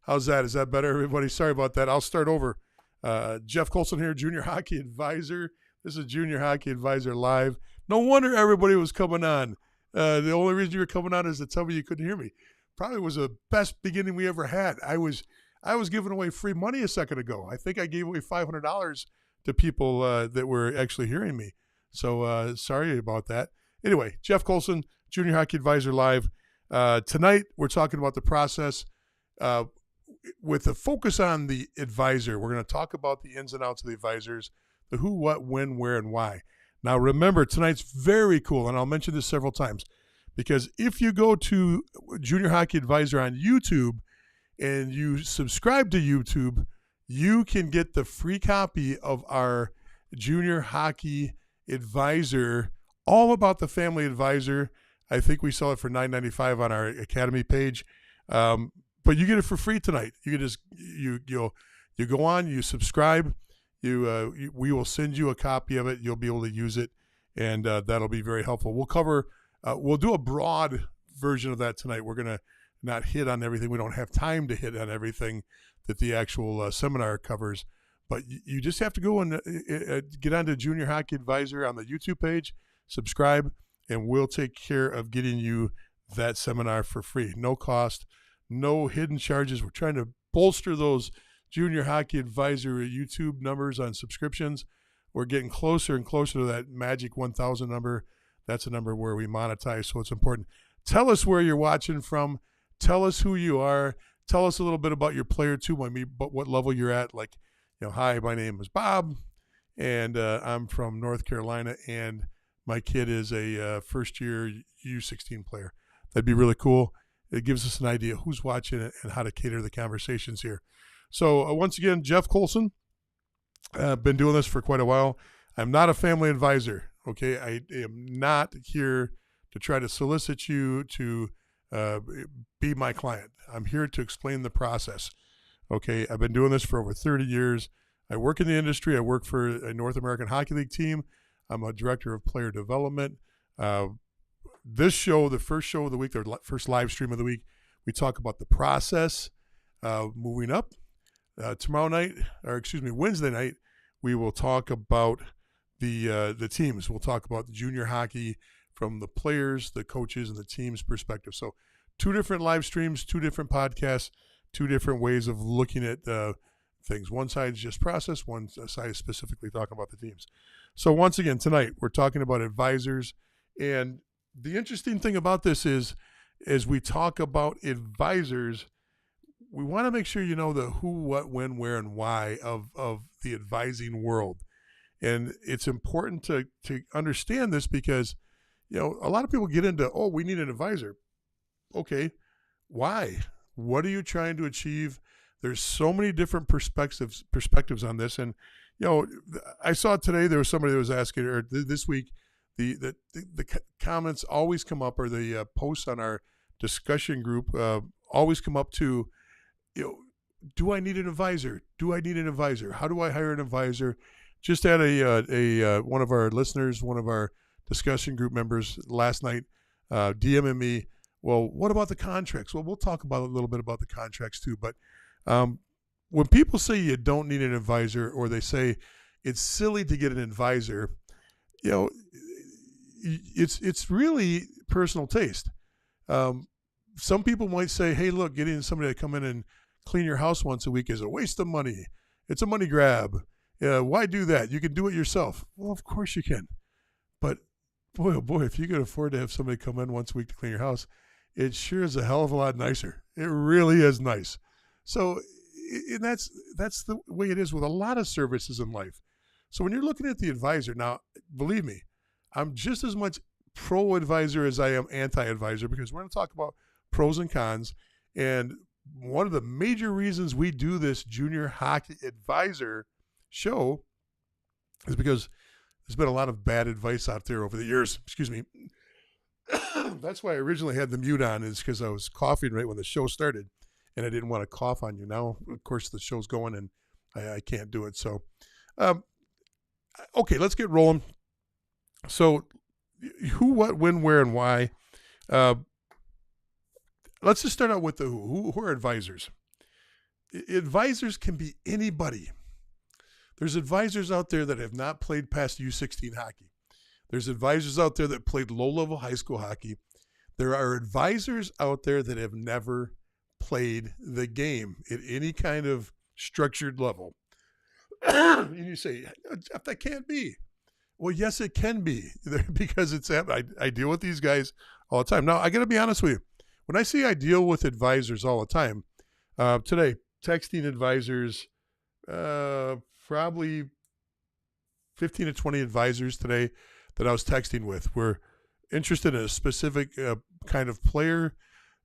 How's that? Is that better, everybody? Sorry about that. I'll start over. Jeff Kolcon here, Junior Hockey Advisor. This is Junior Hockey Advisor Live. No wonder everybody was coming on. The only reason you were coming on is to tell me you couldn't hear me. Probably was the best beginning we ever had. I was giving away free money a second ago. I think I gave away $500 to people that were actually hearing me. So sorry about that. Anyway, Jeff Kolcon, Junior Hockey Advisor Live. Tonight, we're talking about the process with a focus on the advisor. We're going to talk about the ins and outs of the advisors, the who, what, when, where, and why. Now, remember, tonight's very cool, and I'll mention this several times, because if you go to Junior Hockey Advisor on YouTube and you subscribe to YouTube, you can get the free copy of our Junior Hockey Advisor, all about the family advisor. I think we sell it for $9.95 on our Academy page. But you get it for free tonight. You can just you go on, you subscribe, we will send you a copy of it. You'll be able to use it, and that'll be very helpful. We'll do a broad version of that tonight. We're gonna not hit on everything. We don't have time to hit on everything that the actual seminar covers. But you just have to go and get onto Junior Hockey Advisor on the YouTube page, subscribe, and we'll take care of getting you that seminar for free, no cost. No hidden charges. We're trying to bolster those Junior Hockey Advisor YouTube numbers on subscriptions. We're getting closer and closer to that magic 1,000 number. That's a number where we monetize, so it's important. Tell us where you're watching from. Tell us who you are. Tell us a little bit about your player too, but what level you're at. Like, hi, my name is Bob, and I'm from North Carolina, and my kid is a first-year U16 player. That'd be really cool. It gives us an idea who's watching and how to cater the conversations here. So once again, Jeff Kolcon. Been doing this for quite a while. I'm not a family advisor, okay? I am not here to try to solicit you to be my client. I'm here to explain the process, okay? I've been doing this for over 30 years. I work in the industry. I work for a North American Hockey League team. I'm a director of player development. This show, the first show of the week, the first live stream of the week, we talk about the process moving up. Wednesday night, we will talk about the teams. We'll talk about the junior hockey from the players, the coaches, and the team's perspective. So 2 different live streams, 2 different podcasts, 2 different ways of looking at things. One side is just process, one side is specifically talking about the teams. So once again, tonight, we're talking about advisors. And the interesting thing about this is, as we talk about advisors, we want to make sure you know the who, what, when, where, and why of the advising world. And it's important to understand this because, a lot of people get into, we need an advisor. Okay, why? What are you trying to achieve? There's so many different perspectives on this. And, I saw today there was somebody that was asking, or this week, the comments always come up, or the posts on our discussion group always come up to, do I need an advisor? Do I need an advisor? How do I hire an advisor? Just had a one of our listeners, one of our discussion group members last night DMing me, well, what about the contracts? Well, we'll talk about a little bit about the contracts too. But when people say you don't need an advisor, or they say it's silly to get an advisor, it's really personal taste. Some people might say, hey, look, getting somebody to come in and clean your house once a week is a waste of money. It's a money grab. Why do that? You can do it yourself. Well, of course you can. But boy, oh boy, if you could afford to have somebody come in once a week to clean your house, it sure is a hell of a lot nicer. It really is nice. So and that's the way it is with a lot of services in life. So when you're looking at the advisor, now, believe me, I'm just as much pro-advisor as I am anti-advisor, because we're going to talk about pros and cons. And one of the major reasons we do this Junior Hockey Advisor show is because there's been a lot of bad advice out there over the years. Excuse me. That's why I originally had the mute on, is because I was coughing right when the show started, and I didn't want to cough on you. Now, of course, the show's going, and I can't do it. So, okay, let's get rolling. So, who, what, when, where, and why. Let's just start out with the who. Who are advisors? Advisors can be anybody. There's advisors out there that have not played past U16 hockey. There's advisors out there that played low-level high school hockey. There are advisors out there that have never played the game at any kind of structured level. And you say, Jeff, that can't be. Well, yes, it can be, because it's I deal with these guys all the time. Now, I got to be honest with you. When I say I deal with advisors all the time, today, texting advisors, probably 15 to 20 advisors today that I was texting with were interested in a specific kind of player.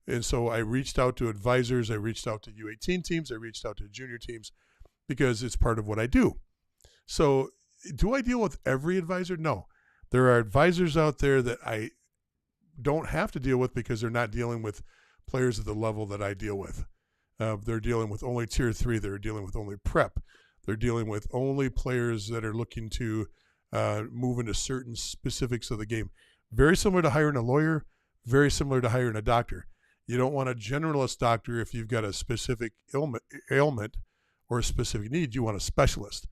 And so I reached out to advisors. I reached out to U18 teams. I reached out to junior teams because it's part of what I do. So do I deal with every advisor? No. There are advisors out there that I don't have to deal with because they're not dealing with players at the level that I deal with. They're dealing with only tier 3. They're dealing with only prep. They're dealing with only players that are looking to move into certain specifics of the game. Very similar to hiring a lawyer, very similar to hiring a doctor. You don't want a generalist doctor if you've got a specific ailment or a specific need. You want a specialist.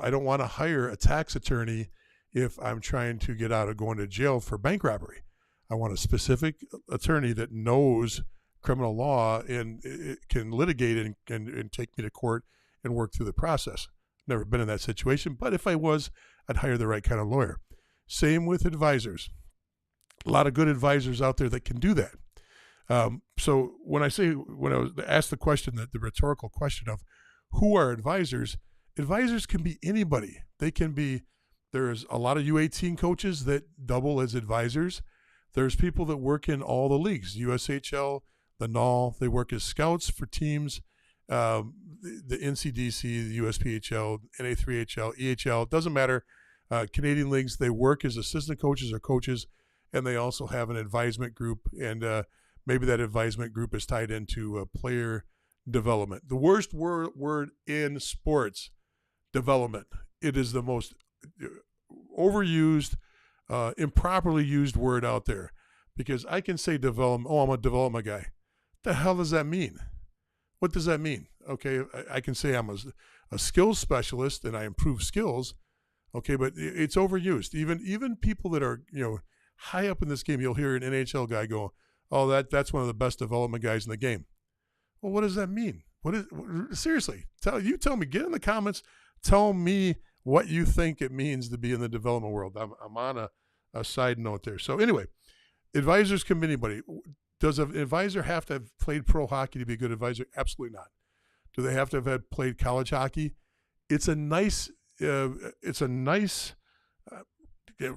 I don't want to hire a tax attorney if I'm trying to get out of going to jail for bank robbery. I want a specific attorney that knows criminal law and can litigate and take me to court and work through the process. Never been in that situation, but if I was, I'd hire the right kind of lawyer. Same with advisors. A lot of good advisors out there that can do that. So when I was asked the question, the rhetorical question of who are advisors can be anybody. There's a lot of U18 coaches that double as advisors. There's people that work in all the leagues, USHL, the NAL, they work as scouts for teams, the NCDC, the USPHL, NA3HL, EHL, it doesn't matter. Canadian leagues, they work as assistant coaches or coaches, and they also have an advisement group, and maybe that advisement group is tied into player development. The worst word in sports, development. It is the most overused, improperly used word out there, because I can say development. Oh, I'm a development guy. The hell does that mean? What does that mean? Okay, I can say I'm a skills specialist and I improve skills. Okay, but it's overused. Even people that are high up in this game, you'll hear an NHL guy go, "Oh, that's one of the best development guys in the game." Well, what does that mean? Seriously? Tell me. Get in the comments. Tell me what you think it means to be in the development world. I'm on a side note there. So anyway, advisors can be anybody. Does an advisor have to have played pro hockey to be a good advisor? Absolutely not. Do they have to have played college hockey? It's a nice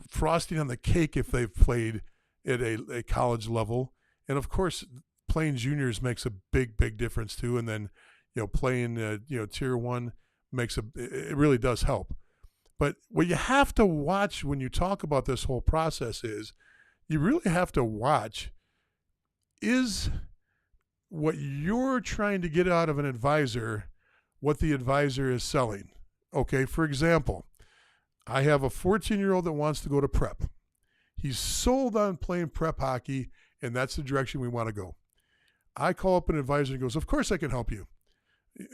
frosting on the cake if they've played at a college level. And of course, playing juniors makes a big difference too. And then, playing, tier 1 it really does help. But what you have to watch when you talk about this whole process is you really have to watch, is what you're trying to get out of an advisor what the advisor is selling. Okay, for example, I have a 14-year-old that wants to go to prep. He's sold on playing prep hockey, and that's the direction we want to go. I call up an advisor and goes, "Of course I can help you."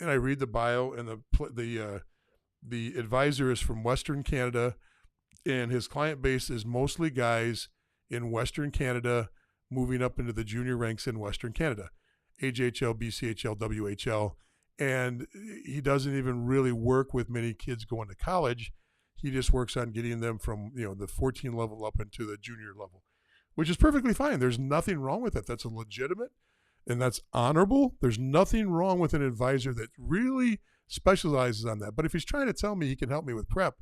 And I read the bio, and the advisor is from Western Canada, and his client base is mostly guys in Western Canada moving up into the junior ranks in Western Canada, AJHL, BCHL, WHL, and he doesn't even really work with many kids going to college. He just works on getting them from the 14 level up into the junior level, which is perfectly fine. There's nothing wrong with it. That's a legitimate and that's honorable. There's nothing wrong with an advisor that really specializes on that. But if he's trying to tell me he can help me with prep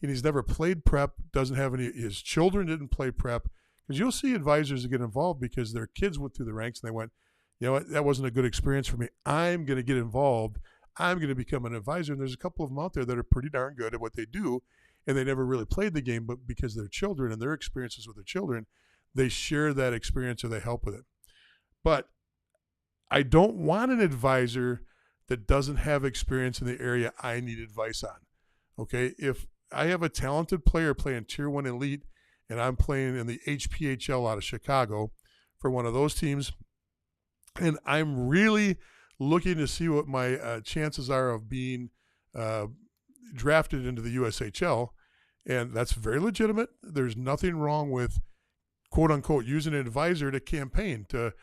and he's never played prep, doesn't have his children didn't play prep, because you'll see advisors that get involved because their kids went through the ranks and they went, "You know what, that wasn't a good experience for me. I'm going to get involved. I'm going to become an advisor." And there's a couple of them out there that are pretty darn good at what they do, and they never really played the game, but because they're children and their experiences with their children, they share that experience or they help with it. But I don't want an advisor that doesn't have experience in the area I need advice on. Okay, if I have a talented player playing Tier 1 Elite and I'm playing in the HPHL out of Chicago for one of those teams, and I'm really looking to see what my chances are of being drafted into the USHL. And that's very legitimate. There's nothing wrong with, quote unquote, using an advisor to campaign, to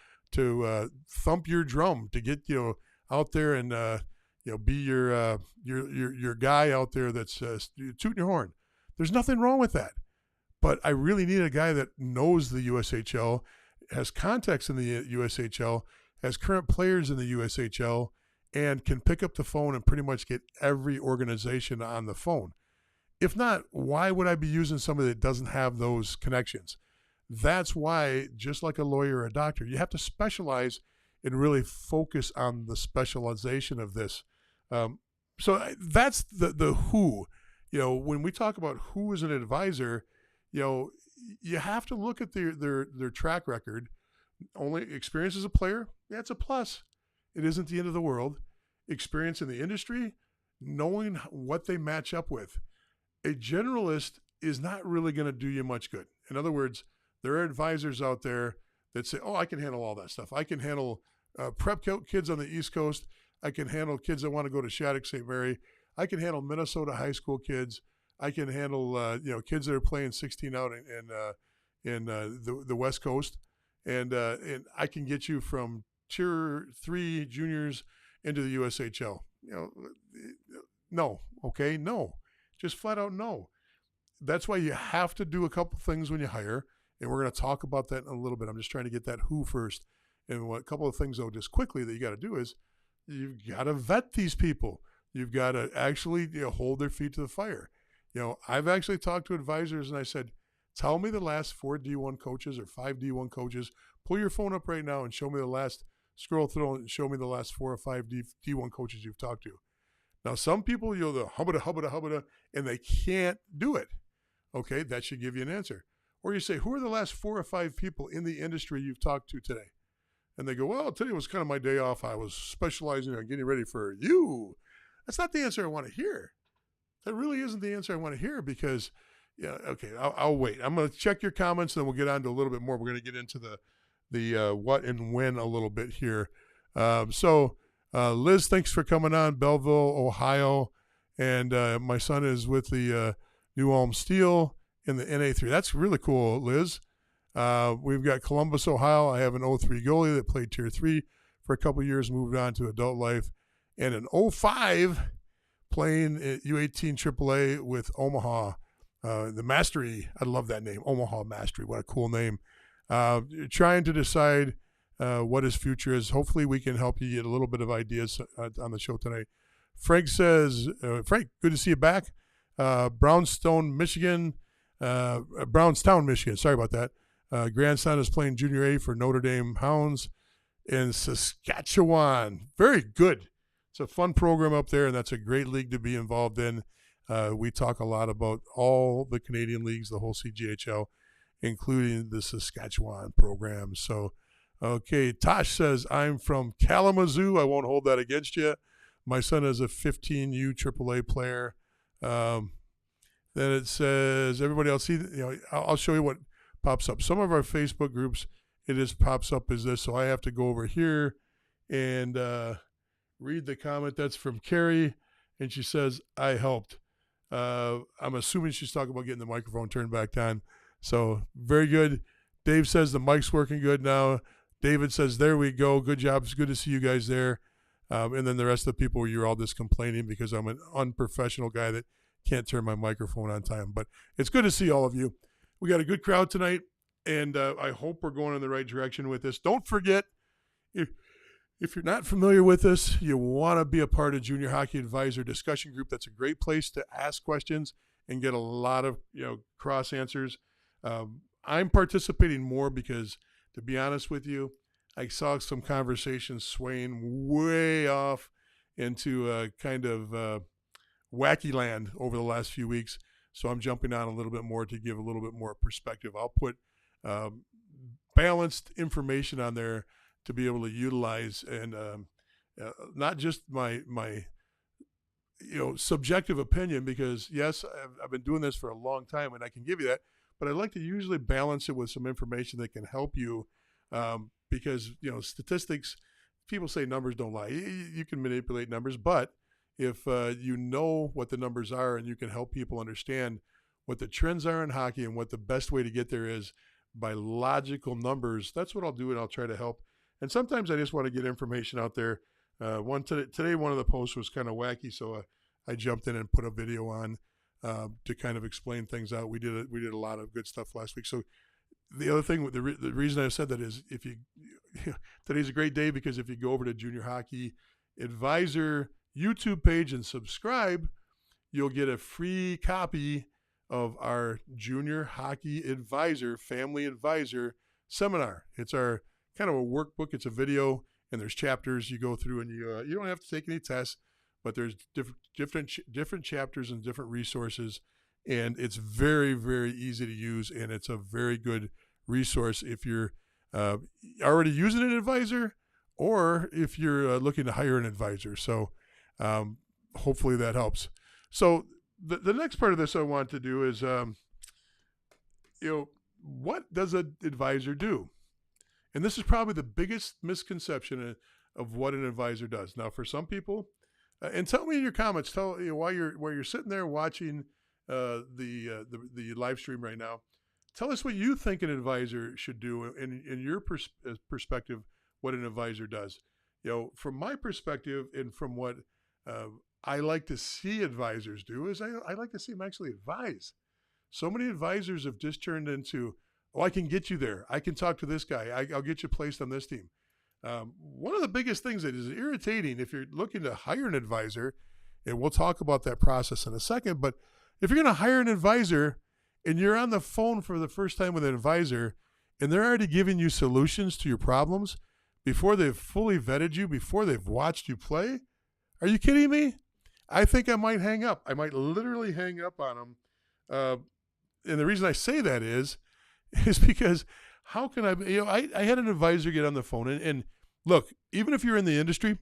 thump your drum, to get out there and be your guy out there that's tooting your horn. There's nothing wrong with that. But I really need a guy that knows the USHL, has contacts in the USHL, has current players in the USHL, and can pick up the phone and pretty much get every organization on the phone. If not, why would I be using somebody that doesn't have those connections? That's why, just like a lawyer or a doctor, you have to specialize and really focus on the specialization of this. So that's the who. When we talk about who is an advisor, you have to look at their track record. Only experience as a player, it's a plus. It isn't the end of the world. Experience in the industry, knowing what they match up with. A generalist is not really going to do you much good. In other words, there are advisors out there that say, I can handle all that stuff. I can handle prep kids on the East Coast. I can handle kids that want to go to Shattuck St. Mary. I can handle Minnesota high school kids. I can handle kids that are playing 16 out in the West Coast. And I can get you from Tier 3 juniors into the USHL. No. Okay, no. Just flat out no. That's why you have to do a couple things when you hire, and we're going to talk about that in a little bit. I'm just trying to get that who first. And a couple of things, though, just quickly that you got to do is you've got to vet these people. You've got to actually hold their feet to the fire. I've actually talked to advisors, and I said, tell me the last 4 D1 coaches or 5 D1 coaches. Pull your phone up right now and show me scroll through and show me the last 4 or 5 D1 coaches you've talked to. Now, some people, the hubba-da, and they can't do it. Okay, that should give you an answer. Or you say, who are the last 4 or 5 people in the industry you've talked to today? And they go, well, today was kind of my day off. I was specializing on getting ready for you. That's not the answer I want to hear. That really isn't the answer I want to hear because, okay, I'll wait. I'm going to check your comments, and then we'll get on to a little bit more. We're going to get into the what and when a little bit here. Liz, thanks for coming on, Belleville, Ohio. And my son is with the New Ulm Steel in the NA3. That's really cool, Liz. We've got Columbus, Ohio. I have an 03 goalie that played Tier 3 for a couple years, moved on to adult life. And an 05 playing at U18 AAA with Omaha. The Mastery, I love that name, Omaha Mastery. What a cool name. Trying to decide what his future is. Hopefully we can help you get a little bit of ideas on the show tonight. Frank says, Frank, good to see you back. Brownstown, Michigan. Sorry about that. Grandson is playing Junior A for Notre Dame Hounds in Saskatchewan. Very good. It's a fun program up there, and that's a great league to be involved in. We talk a lot about all the Canadian leagues, the whole CGHL, including the Saskatchewan program. So, okay, Tosh says, I'm from Kalamazoo. I won't hold that against you. My son is a 15U AAA player. Then it says, everybody else, see, I'll show you what pops up. Some of our Facebook groups, it just pops up as this, so I have to go over here and read the comment. That's from Carrie, and she says, I helped. I'm assuming she's talking about getting the microphone turned back on. So, very good. Dave says the mic's working good now. David says, there we go. Good job. It's good to see you guys there. And then the rest of the people, you're all just complaining because I'm an unprofessional guy that can't turn my microphone on time. But it's good to see all of you. We got a good crowd tonight, and I hope we're going in the right direction with this. Don't forget, if you're not familiar with us, you want to be a part of Junior Hockey Advisor discussion group. That's a great place to ask questions and get a lot of cross answers. I'm participating more because, to be honest with you, I saw some conversations swaying way off into kind of wacky land over the last few weeks. So I'm jumping on a little bit more to give a little bit more perspective. I'll put balanced information on there to be able to utilize and not just my subjective opinion, because yes, I've been doing this for a long time and I can give you that, but I'd like to usually balance it with some information that can help you because statistics, people say numbers don't lie. You can manipulate numbers, but if you know what the numbers are and you can help people understand what the trends are in hockey and what the best way to get there is by logical numbers, that's what I'll do, and I'll try to help. And sometimes I just want to get information out there. Today, one of the posts was kind of wacky, so I jumped in and put a video on to kind of explain things out. We did a lot of good stuff last week. So the other thing, the reason I said that is today's a great day, because if you go over to Junior Hockey Advisor YouTube page and subscribe, you'll get a free copy of our Junior Hockey Advisor Family Advisor seminar. It's our kind of a workbook. It's a video, and there's chapters you go through, and you don't have to take any tests, but there's different chapters and different resources, and it's very, very easy to use, and it's a very good resource if you're already using an advisor or if you're looking to hire an advisor. So hopefully that helps. So the next part of this I want to do is, what does an advisor do? And this is probably the biggest misconception of what an advisor does. Now, for some people, and tell me in your comments, while you're sitting there watching the live stream right now, tell us what you think an advisor should do in your perspective, what an advisor does. From my perspective and from what I like to see advisors do is I like to see them actually advise. So many advisors have just turned into, I can get you there. I can talk to this guy. I'll get you placed on this team. One of the biggest things that is irritating if you're looking to hire an advisor, and we'll talk about that process in a second, but if you're going to hire an advisor and you're on the phone for the first time with an advisor and they're already giving you solutions to your problems before they've fully vetted you, before they've watched you play, are you kidding me? I think I might hang up. I might literally hang up on them. And the reason I say that is because how can I had an advisor get on the phone and look, even if you're in the industry,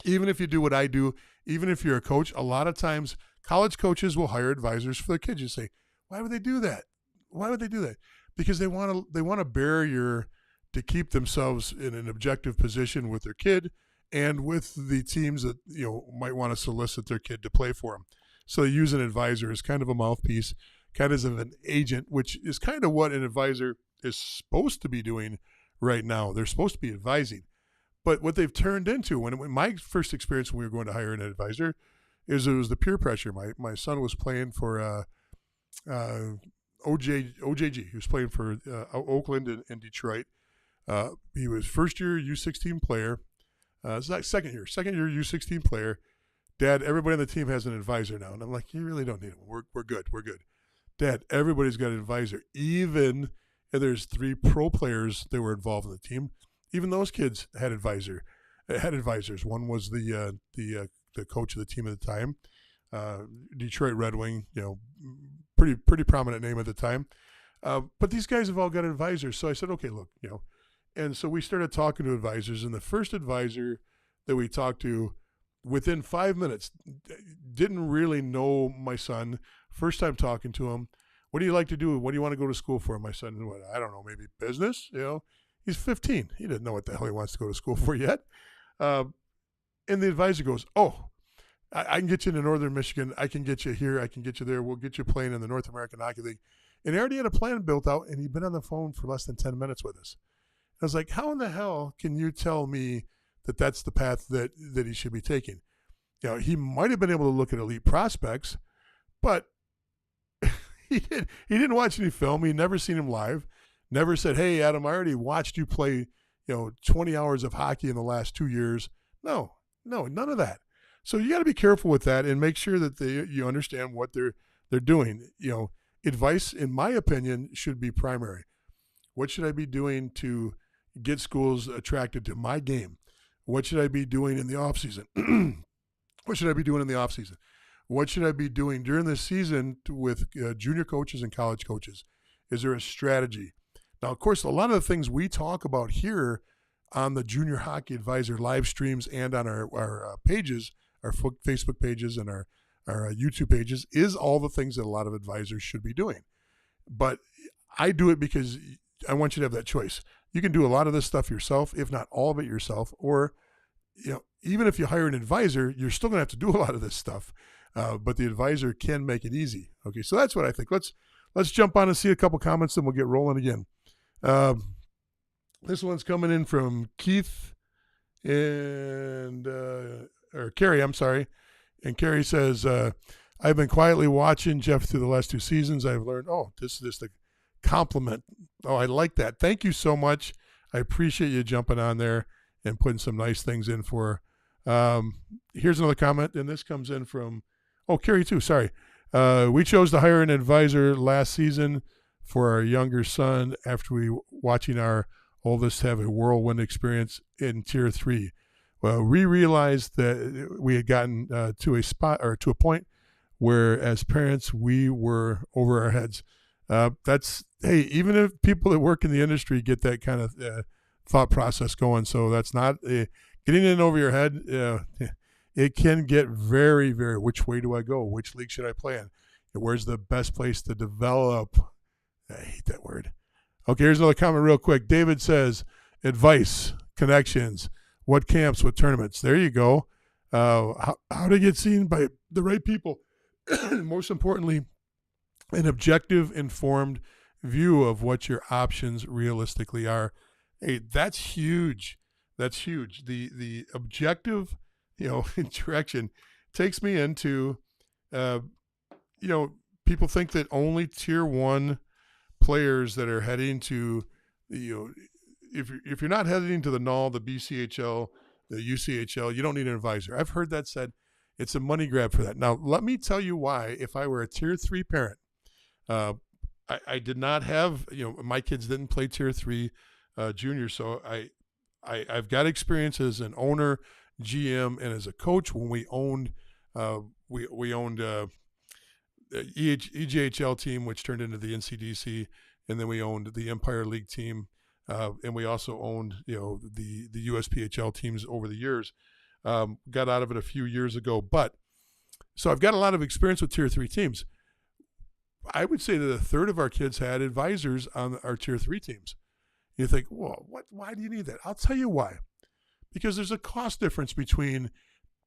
even if you do what I do, even if you're a coach, a lot of times college coaches will hire advisors for their kids. You say, why would they do that? Why would they do that? Because they want a barrier to keep themselves in an objective position with their kid and with the teams that might want to solicit their kid to play for them. So they use an advisor as kind of a mouthpiece, kind of as an agent, which is kind of what an advisor is supposed to be doing right now. They're supposed to be advising. But what they've turned into, when my first experience when we were going to hire an advisor, is it was the peer pressure. My son was playing for OJG. He was playing for Oakland and Detroit. He was first year U16 player. It's not second year U16 player. Dad, everybody on the team has an advisor now. And I'm like, you really don't need one. We're good. Dad, everybody's got an advisor. And there's 3 pro players that were involved in the team. Even those kids had advisors. One was the coach of the team at the time, Detroit Red Wing, pretty prominent name at the time. But these guys have all got advisors. So I said, okay, look, and so we started talking to advisors, and the first advisor that we talked to within 5 minutes didn't really know my son. First time talking to him, what do you like to do? What do you want to go to school for? My son, I don't know, maybe business, He's 15. He doesn't know what the hell he wants to go to school for yet. And the advisor goes, I can get you into Northern Michigan. I can get you here. I can get you there. We'll get you playing in the North American Hockey League. And he already had a plan built out, and he'd been on the phone for less than 10 minutes with us. I was like, how in the hell can you tell me that that's the path that he should be taking? He might have been able to look at elite prospects, but he didn't watch any film. He'd never seen him live. Never said, hey, Adam, I already watched you play, 20 hours of hockey in the last 2 years. No, none of that. So you got to be careful with that and make sure that you understand what they're doing. Advice, in my opinion, should be primary. What should I be doing to get schools attracted to my game? What should I be doing in the off season? What should I be doing in the off season? What should I be doing during the season with junior coaches and college coaches? Is there a strategy? Now, of course, a lot of the things we talk about here on the Junior Hockey Advisor live streams and on our pages, our Facebook pages and our YouTube pages, is all the things that a lot of advisors should be doing. But I do it because I want you to have that choice. You can do a lot of this stuff yourself, if not all of it yourself, or even if you hire an advisor, you're still going to have to do a lot of this stuff. But the advisor can make it easy. Okay, so that's what I think. Let's jump on and see a couple comments, and we'll get rolling again. This one's coming in from Keith or Carrie, I'm sorry. And Carrie says, I've been quietly watching Jeff through the last 2 seasons. I've learned, this is just a compliment. Oh, I like that. Thank you so much. I appreciate you jumping on there and putting some nice things in for her. Here's another comment, and this comes in from, Carrie too, sorry. We chose to hire an advisor last season for our younger son after watching our oldest have a whirlwind experience in Tier 3. Well, we realized that we had gotten to a point where, as parents, we were over our heads. Even if people that work in the industry get that kind of thought process going, so that's not getting in over your head. It can get very, very, which way do I go? Which league should I play in? Where's the best place to develop? I hate that word. Okay, here's another comment real quick. David says, advice, connections, what camps, what tournaments. There you go. How to get seen by the right people. Most importantly, an objective, informed view of what your options realistically are. Hey, that's huge. That's huge. The objective, direction takes me into, people think that only Tier 1 players that are heading to, if you're not heading to the NAL, the BCHL, the UCHL, you don't need an advisor. I've heard that said. It's a money grab for that. Now, let me tell you why. If I were a Tier 3 parent, I did not have, my kids didn't play Tier 3 junior, so I've got experience as an owner, GM, and as a coach when we owned EJHL team, which turned into the NCDC, and then we owned the Empire League team, and we also owned the USPHL teams over the years. Got out of it a few years ago, so I've got a lot of experience with Tier 3 teams. I would say that a third of our kids had advisors on our Tier 3 teams. You think, well, why do you need that? I'll tell you why. Because there's a cost difference between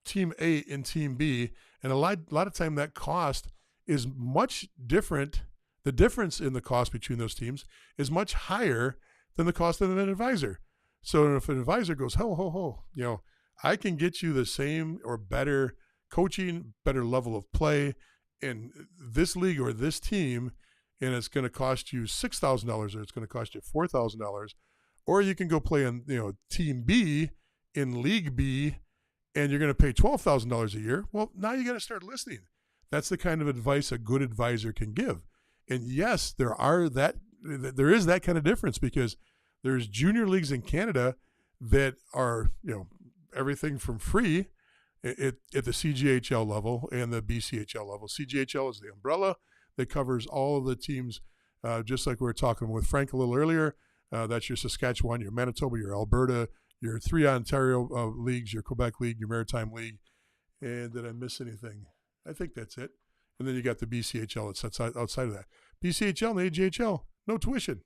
Team A and Team B, and a lot of time that cost is much different. The difference in the cost between those teams is much higher than the cost of an advisor. So if an advisor goes, I can get you the same or better coaching, better level of play in this league or this team, and it's going to cost you $6,000 or it's going to cost you $4,000, or you can go play in Team B in League B, and you're going to pay $12,000 a year. Well, now you got to start listening. That's the kind of advice a good advisor can give. And yes, there is that kind of difference, because there's junior leagues in Canada that are everything from free at the CGHL level and the BCHL level. CGHL is the umbrella that covers all of the teams, just like we were talking with Frank a little earlier. That's your Saskatchewan, your Manitoba, your Alberta, your 3 Ontario leagues, your Quebec League, your Maritime League. And did I miss anything? I think that's it. And then you got the BCHL that's outside of that. BCHL and AJHL, no tuition.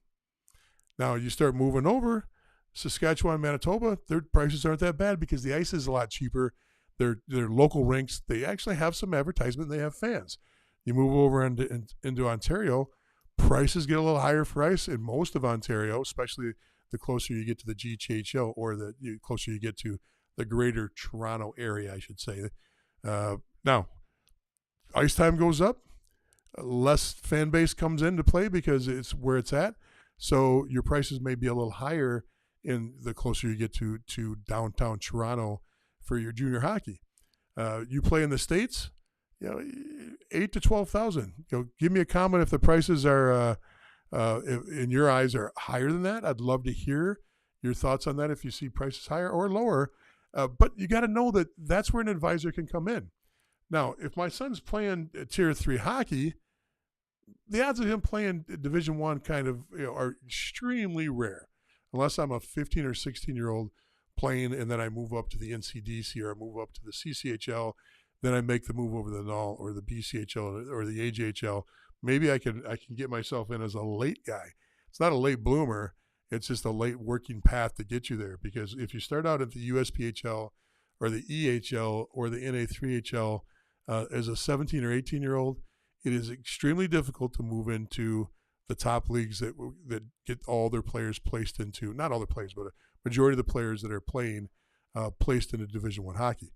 Now you start moving over, Saskatchewan, Manitoba, their prices aren't that bad because the ice is a lot cheaper. They're local rinks. They actually have some advertisement. They have fans. You move over into Ontario, prices get a little higher for ice in most of Ontario, especially the closer you get to the GHL or the closer you get to the greater Toronto area, I should say. Now, ice time goes up, less fan base comes into play because it's where it's at. So your prices may be a little higher in the closer you get to downtown Toronto for your junior hockey. You play in the States, $8,000 to $12,000. Give me a comment if the prices are, in your eyes, are higher than that. I'd love to hear your thoughts on that if you see prices higher or lower. But you got to know that that's where an advisor can come in. Now, if my son's playing Tier 3 hockey, the odds of him playing Division I kind of are extremely rare, unless I'm a 15 or 16-year-old playing and then I move up to the NCDC or I move up to the CCHL, then I make the move over the NAL or the BCHL or the AJHL. Maybe I can get myself in as a late guy. it's not a late bloomer. It's just a late working path to get you there. Because if you start out at the USPHL or the EHL or the NA3HL as a 17 or 18-year-old, it is extremely difficult to move into the top leagues that get all their players placed into, not all their players, but a majority of the players that are playing placed into Division I hockey.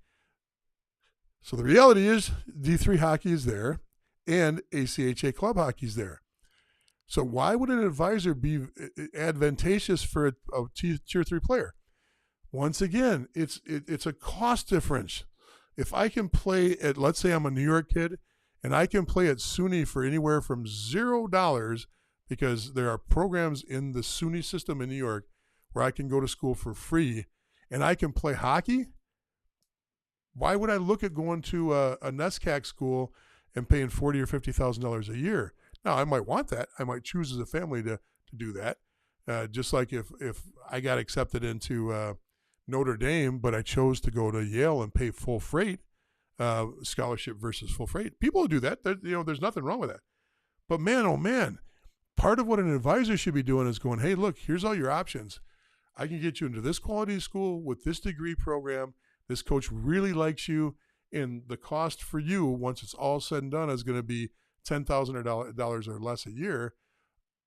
So the reality is D3 hockey is there and ACHA club hockey is there. So why would an advisor be advantageous for a tier 3 player? Once again, it's a cost difference. If I can play at, let's say I'm a New York kid, and I can play at SUNY for anywhere from $0, because there are programs in the SUNY system in New York where I can go to school for free, and I can play hockey, why would I look at going to a NESCAC school and paying $40,000 or $50,000 a year? Now, I might want that. I might choose as a family to do that. Just like if I got accepted into Notre Dame, but I chose to go to Yale and pay full freight, scholarship versus full freight. People do that. There's nothing wrong with that. But man, oh man, part of what an advisor should be doing is going, hey, look, here's all your options. I can get you into this quality school with this degree program. This coach really likes you, and the cost for you, once it's all said and done, is going to be $10,000 or less a year.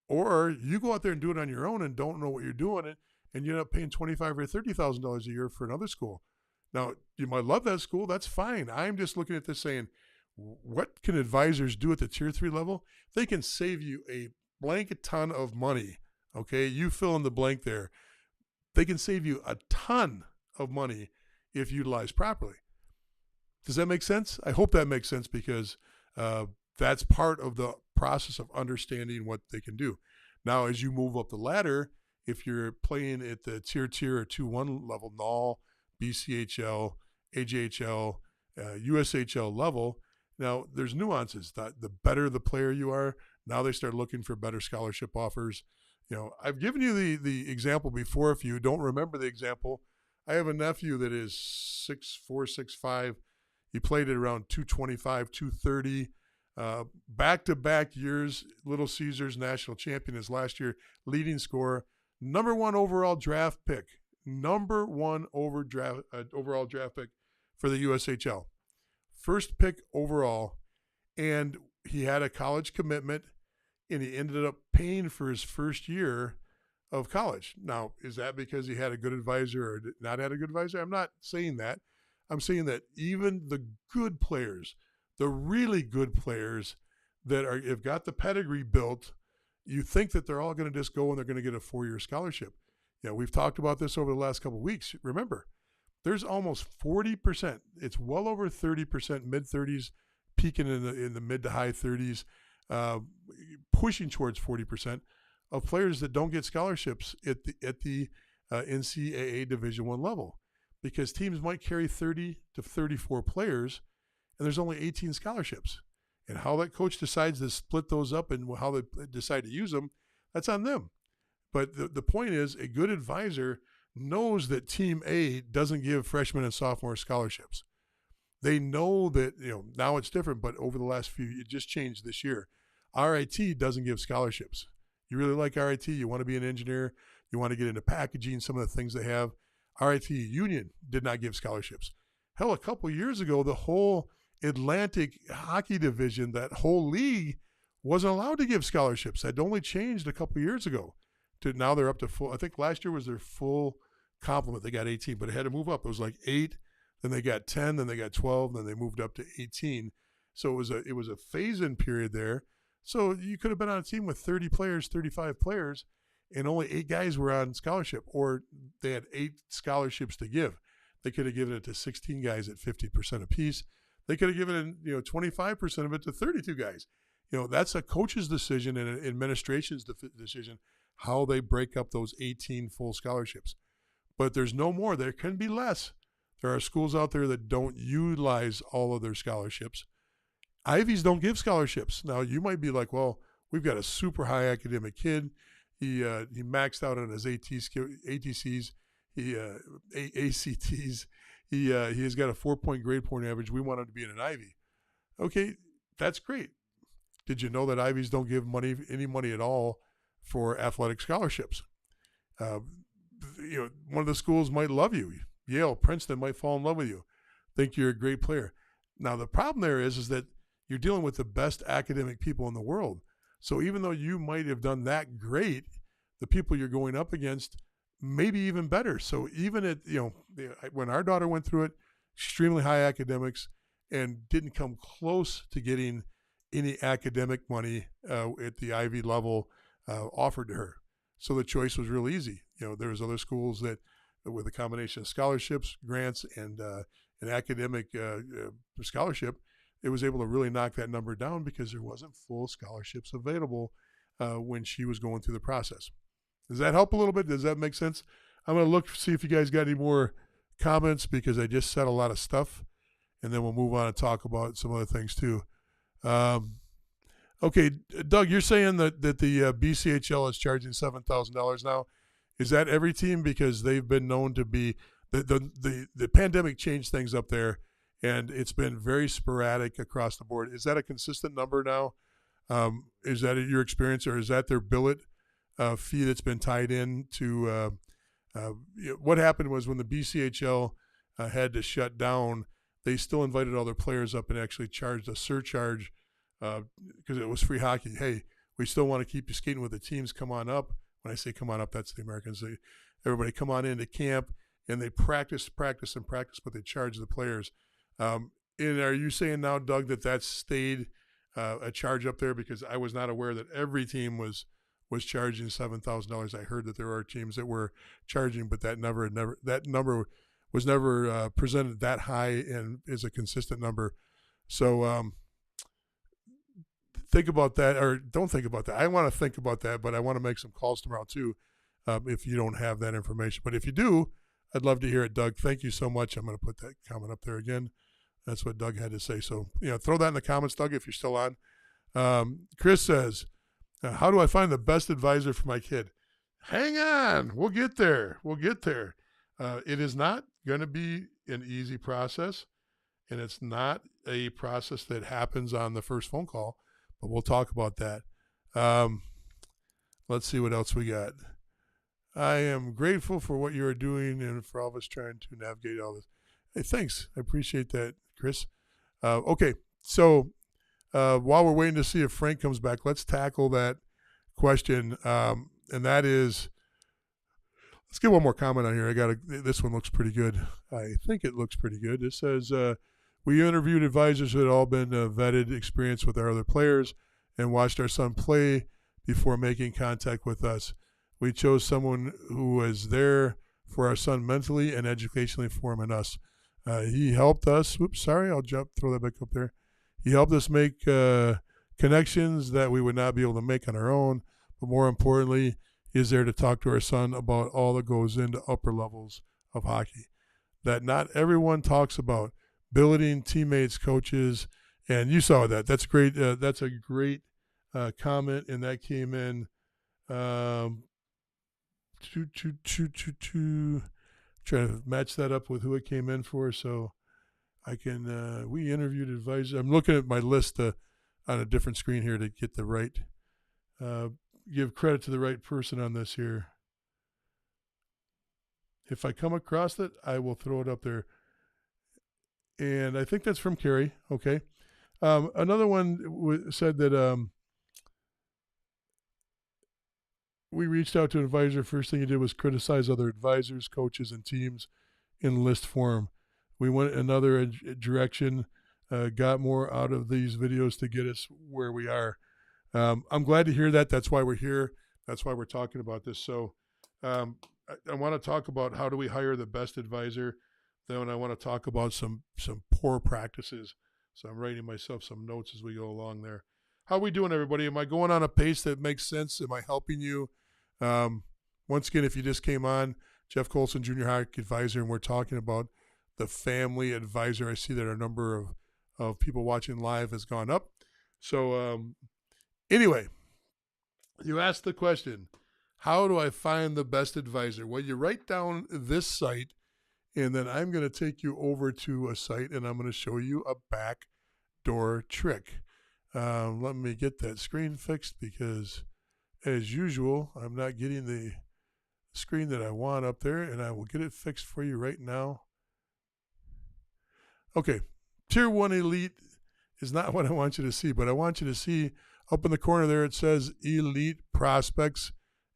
Or you go out there and do it on your own and don't know what you're doing, and you end up paying $25,000 or $30,000 a year for another school. Now, you might love that school. That's fine. I'm just looking at this saying, what can advisors do at the tier 3 level? They can save you a blanket ton of money. Okay, you fill in the blank there. They can save you a ton of money if utilized properly. Does that make sense? I hope that makes sense, because that's part of the process of understanding what they can do. Now, as you move up the ladder, if you're playing at the tier or 2-1 level, NAL, BCHL, AJHL, USHL level, now there's nuances. The better the player you are, now they start looking for better scholarship offers. I've given you the example before. If you don't remember the example, I have a nephew that is 6'4", 6'5". He played at around 225, 230. Back-to-back years, Little Caesars national champion his last year, leading scorer, number 1 overall draft pick, overall draft pick for the USHL. First pick overall, and he had a college commitment, and he ended up paying for his first year of college. Now, is that because he had a good advisor or not had a good advisor? I'm not saying that. I'm saying that even the good players, the really good players that have got the pedigree built, you think that they're all going to just go and they're going to get a 4-year scholarship. We've talked about this over the last couple of weeks. Remember, there's almost 40%. It's well over 30%, mid-30s, peaking in the mid to high 30s, pushing towards 40% of players that don't get scholarships at the NCAA Division I level, because teams might carry 30 to 34 players, and there's only 18 scholarships. And how that coach decides to split those up and how they decide to use them, that's on them. But the point is, a good advisor knows that Team A doesn't give freshmen and sophomore scholarships. They know that, now it's different, but over the last it just changed this year. RIT doesn't give scholarships. You really like RIT, you want to be an engineer, you want to get into packaging, some of the things they have. RIT Union did not give scholarships. Hell, a couple years ago, the whole Atlantic hockey division, that whole league, wasn't allowed to give scholarships. That only changed a couple years ago. To now they're up to full. I think last year was their full complement. They got 18, but it had to move up. It was like 8, then they got 10, then they got 12, then they moved up to 18. So it was a phase-in period there. So you could have been on a team with 30 players, 35 players, and only 8 guys were on scholarship, or they had 8 scholarships to give. They could have given it to 16 guys at 50% apiece. They could have given 25% of it to 32 guys. That's a coach's decision and an administration's decision how they break up those 18 full scholarships. But there's no more. There can be less. There are schools out there that don't utilize all of their scholarships. Ivies don't give scholarships. Now, you might be like, well, we've got a super high academic kid. He maxed out on his ATCs, ACTs. He has got a 4-point grade point average. We want him to be in an Ivy. Okay, that's great. Did you know that Ivies don't give any money at all for athletic scholarships. One of the schools might love you. Yale, Princeton might fall in love with you, think you're a great player. Now, the problem there is that you're dealing with the best academic people in the world. So even though you might have done that great, the people you're going up against maybe even better. So even when our daughter went through it, extremely high academics and didn't come close to getting any academic money at the Ivy level offered to her. So the choice was real easy. There was other schools that, with a combination of scholarships, grants, and an academic scholarship, it was able to really knock that number down because there wasn't full scholarships available when she was going through the process. Does that help a little bit? Does that make sense? I'm going to look, see if you guys got any more comments because I just said a lot of stuff, and then we'll move on and talk about some other things too. Okay, Doug, you're saying that the BCHL is charging $7,000 now. Is that every team? Because they've been known to be the pandemic changed things up there, and it's been very sporadic across the board. Is that a consistent number now? Is that your experience, or is that their billet fee that's been tied in to what happened was when the BCHL had to shut down, they still invited all their players up and actually charged a surcharge because it was free hockey. Hey, we still want to keep you skating with the teams. Come on up. When I say come on up, that's the Americans. Everybody come on into camp, and they practice, but they charge the players. And are you saying now, Doug, that stayed a charge up there? Because I was not aware that every team was charging $7,000. I heard that there are teams that were charging, but that number was never presented that high and is a consistent number. So think about that, or don't think about that. I want to think about that, but I want to make some calls tomorrow too if you don't have that information. But if you do, I'd love to hear it, Doug. Thank you so much. I'm going to put that comment up there again. That's what Doug had to say. So, throw that in the comments, Doug, if you're still on. Chris says, how do I find the best advisor for my kid? Hang on. We'll get there. It is not going to be an easy process, and it's not a process that happens on the first phone call, but we'll talk about that. Let's see what else we got. I am grateful for what you are doing and for all of us trying to navigate all this. Hey, thanks. I appreciate that, Chris. Okay, so while we're waiting to see if Frank comes back, let's tackle that question, and that is, let's get one more comment on here. This one looks pretty good. I think it looks pretty good. It says, we interviewed advisors who had all been vetted, experienced with our other players, and watched our son play before making contact with us. We chose someone who was there for our son mentally and educationally for him and us. He helped us. Oops, sorry, throw that back up there. He helped us make connections that we would not be able to make on our own. But more importantly, he is there to talk to our son about all that goes into upper levels of hockey that not everyone talks about. Building teammates, coaches, and you saw that. That's great. That's a great comment, and that came in. Trying to match that up with who it came in for, so I can. We interviewed advisors. I'm looking at my list on a different screen here to get the right. Give credit to the right person on this here. If I come across it, I will throw it up there. And I think that's from Carrie. Okay. Another one said that we reached out to an advisor. First thing he did was criticize other advisors, coaches, and teams in list form. We went another direction, got more out of these videos to get us where we are. I'm glad to hear that. That's why we're here. That's why we're talking about this. So I want to talk about how do we hire the best advisor. Then I want to talk about some poor practices. So I'm writing myself some notes as we go along there. How are we doing, everybody? Am I going on a pace that makes sense? Am I helping you? Once again, if you just came on, Jeff Kolcon, Junior Hockey Advisor, and we're talking about the family advisor. I see that our number of people watching live has gone up. So anyway, you asked the question, how do I find the best advisor? Well, you write down this site, and then I'm going to take you over to a site, and I'm going to show you a backdoor trick. Let me get that screen fixed because As usual, I'm not getting the screen that I want up there, and I will get it fixed for you right now. Okay, Tier 1 Elite is not what I want you to see, but I want you to see up in the corner there it says Elite Prospects.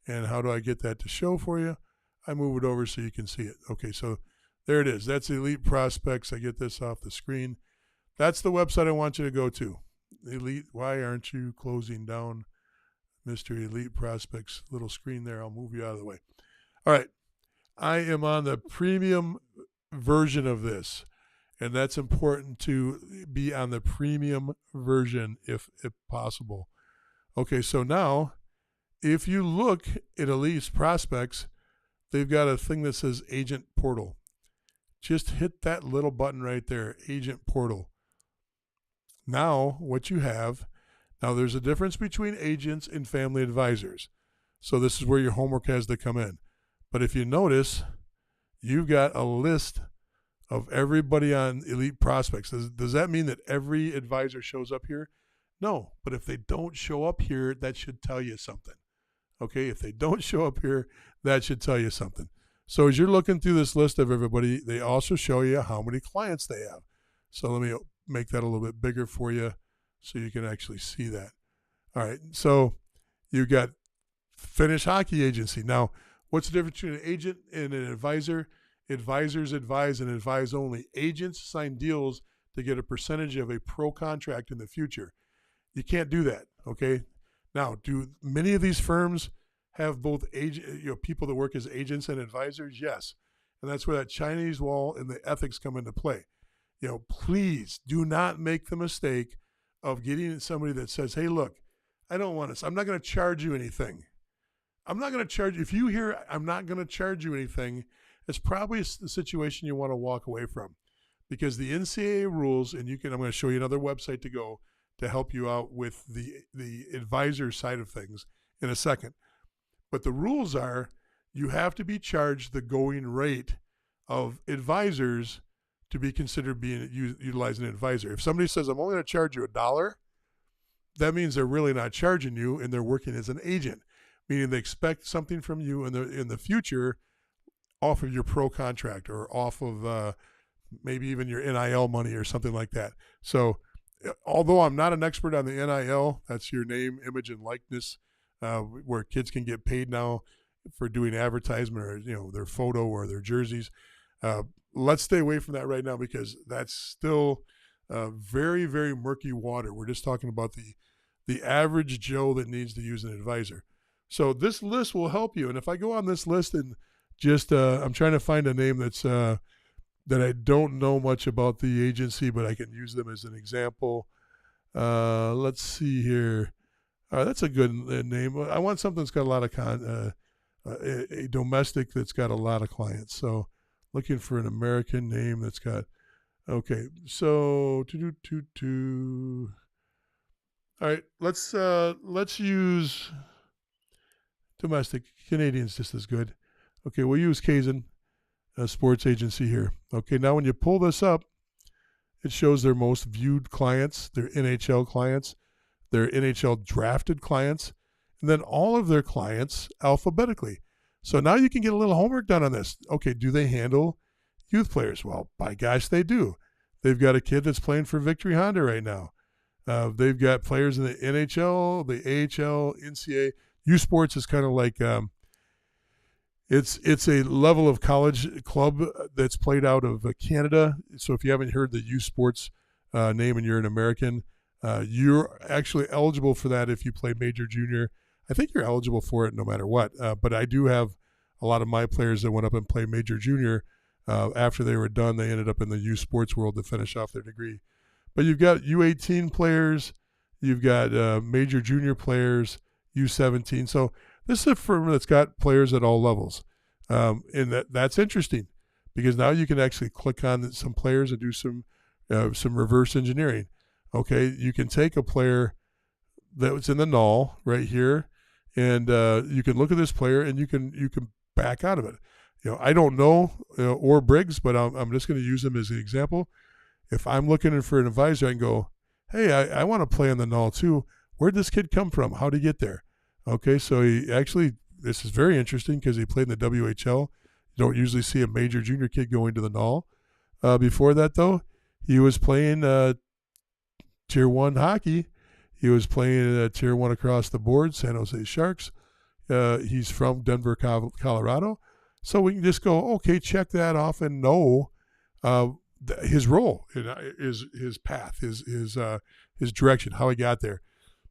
And how do I get that to show for you? I move it over so you can see it. Okay, so there it is. That's Elite Prospects. I get this off the screen. That's the website I want you to go to. Elite, why aren't you closing down Mr. Elite Prospects little screen there? I'll move you out of the way. All right, I am on the premium version of this, and that's important to be on the premium version if possible. Okay, so now if you look at Elite Prospects, they've got a thing that says Agent Portal. Just hit that little button right there, Agent Portal. Now, what you have, now there's a difference between agents and family advisors. So this is where your homework has to come in. But if you notice, you've got a list of everybody on Elite Prospects. Does that mean that every advisor shows up here? No, but if they don't show up here, that should tell you something. Okay, if they don't show up here, that should tell you something. So as you're looking through this list of everybody, they also show you how many clients they have. So let me make that a little bit bigger for you so you can actually see that. All right, so you got Finnish Hockey Agency. Now, what's the difference between an agent and an advisor? Advisors advise and advise only. Agents sign deals to get a percentage of a pro contract in the future. You can't do that, okay? Now, do many of these firms have both people that work as agents and advisors? Yes. And that's where that Chinese wall and the ethics come into play. Please do not make the mistake of getting somebody that says, hey, look, I don't want to, I'm not going to charge you anything. I'm not going to charge you. If you hear I'm not going to charge you anything, it's probably a situation you want to walk away from, because the NCAA rules, and I'm going to show you another website to go to help you out with the advisor side of things in a second. But the rules are you have to be charged the going rate of advisors to be considered being utilizing an advisor. If somebody says, I'm only going to charge you $1, that means they're really not charging you and they're working as an agent, meaning they expect something from you in the future off of your pro contract or off of maybe even your NIL money or something like that. So although I'm not an expert on the NIL, that's your name, image, and likeness, where kids can get paid now for doing advertisement or their photo or their jerseys. Let's stay away from that right now because that's still very, very murky water. We're just talking about the average Joe that needs to use an advisor. So this list will help you. And if I go on this list and just I'm trying to find a name that's that I don't know much about the agency, but I can use them as an example. Let's see here. That's a good name. I want something that's got a lot of a domestic that's got a lot of clients. So looking for an American name that's got, okay. So all right, let's use domestic. Canadian's just as good. Okay, we'll use Kazan Sports Agency here. Okay, now when you pull this up, it shows their most viewed clients, their NHL clients, their NHL drafted clients, and then all of their clients alphabetically. So now you can get a little homework done on this. Okay, do they handle youth players? Well, by gosh, they do. They've got a kid that's playing for Victory Honda right now. They've got players in the NHL, the AHL, NCAA. U Sports is kind of like it's a level of college club that's played out of Canada. So if you haven't heard the U Sports name and you're an American, you're actually eligible for that if you play major, junior. I think you're eligible for it no matter what. But I do have a lot of my players that went up and played major, junior. After they were done, they ended up in the U Sports world to finish off their degree. But you've got U18 players, you've got major, junior players, U17. So this is a firm that's got players at all levels. And that's interesting because now you can actually click on some players and do some reverse engineering. Okay, you can take a player that was in the null right here, and you can look at this player and you can back out of it. I don't know or Briggs, but I'm just going to use them as an example. If I'm looking for an advisor, I can go, hey, I want to play in the null too. Where'd this kid come from? How'd he get there? Okay, so he actually, this is very interesting because he played in the WHL. You don't usually see a major junior kid going to the NOL. Before that, though, he was playing Tier 1 hockey. He was playing Tier 1 across the board, San Jose Sharks. He's from Denver, Colorado. So we can just go, okay, check that off and know his role, his path, his direction, how he got there.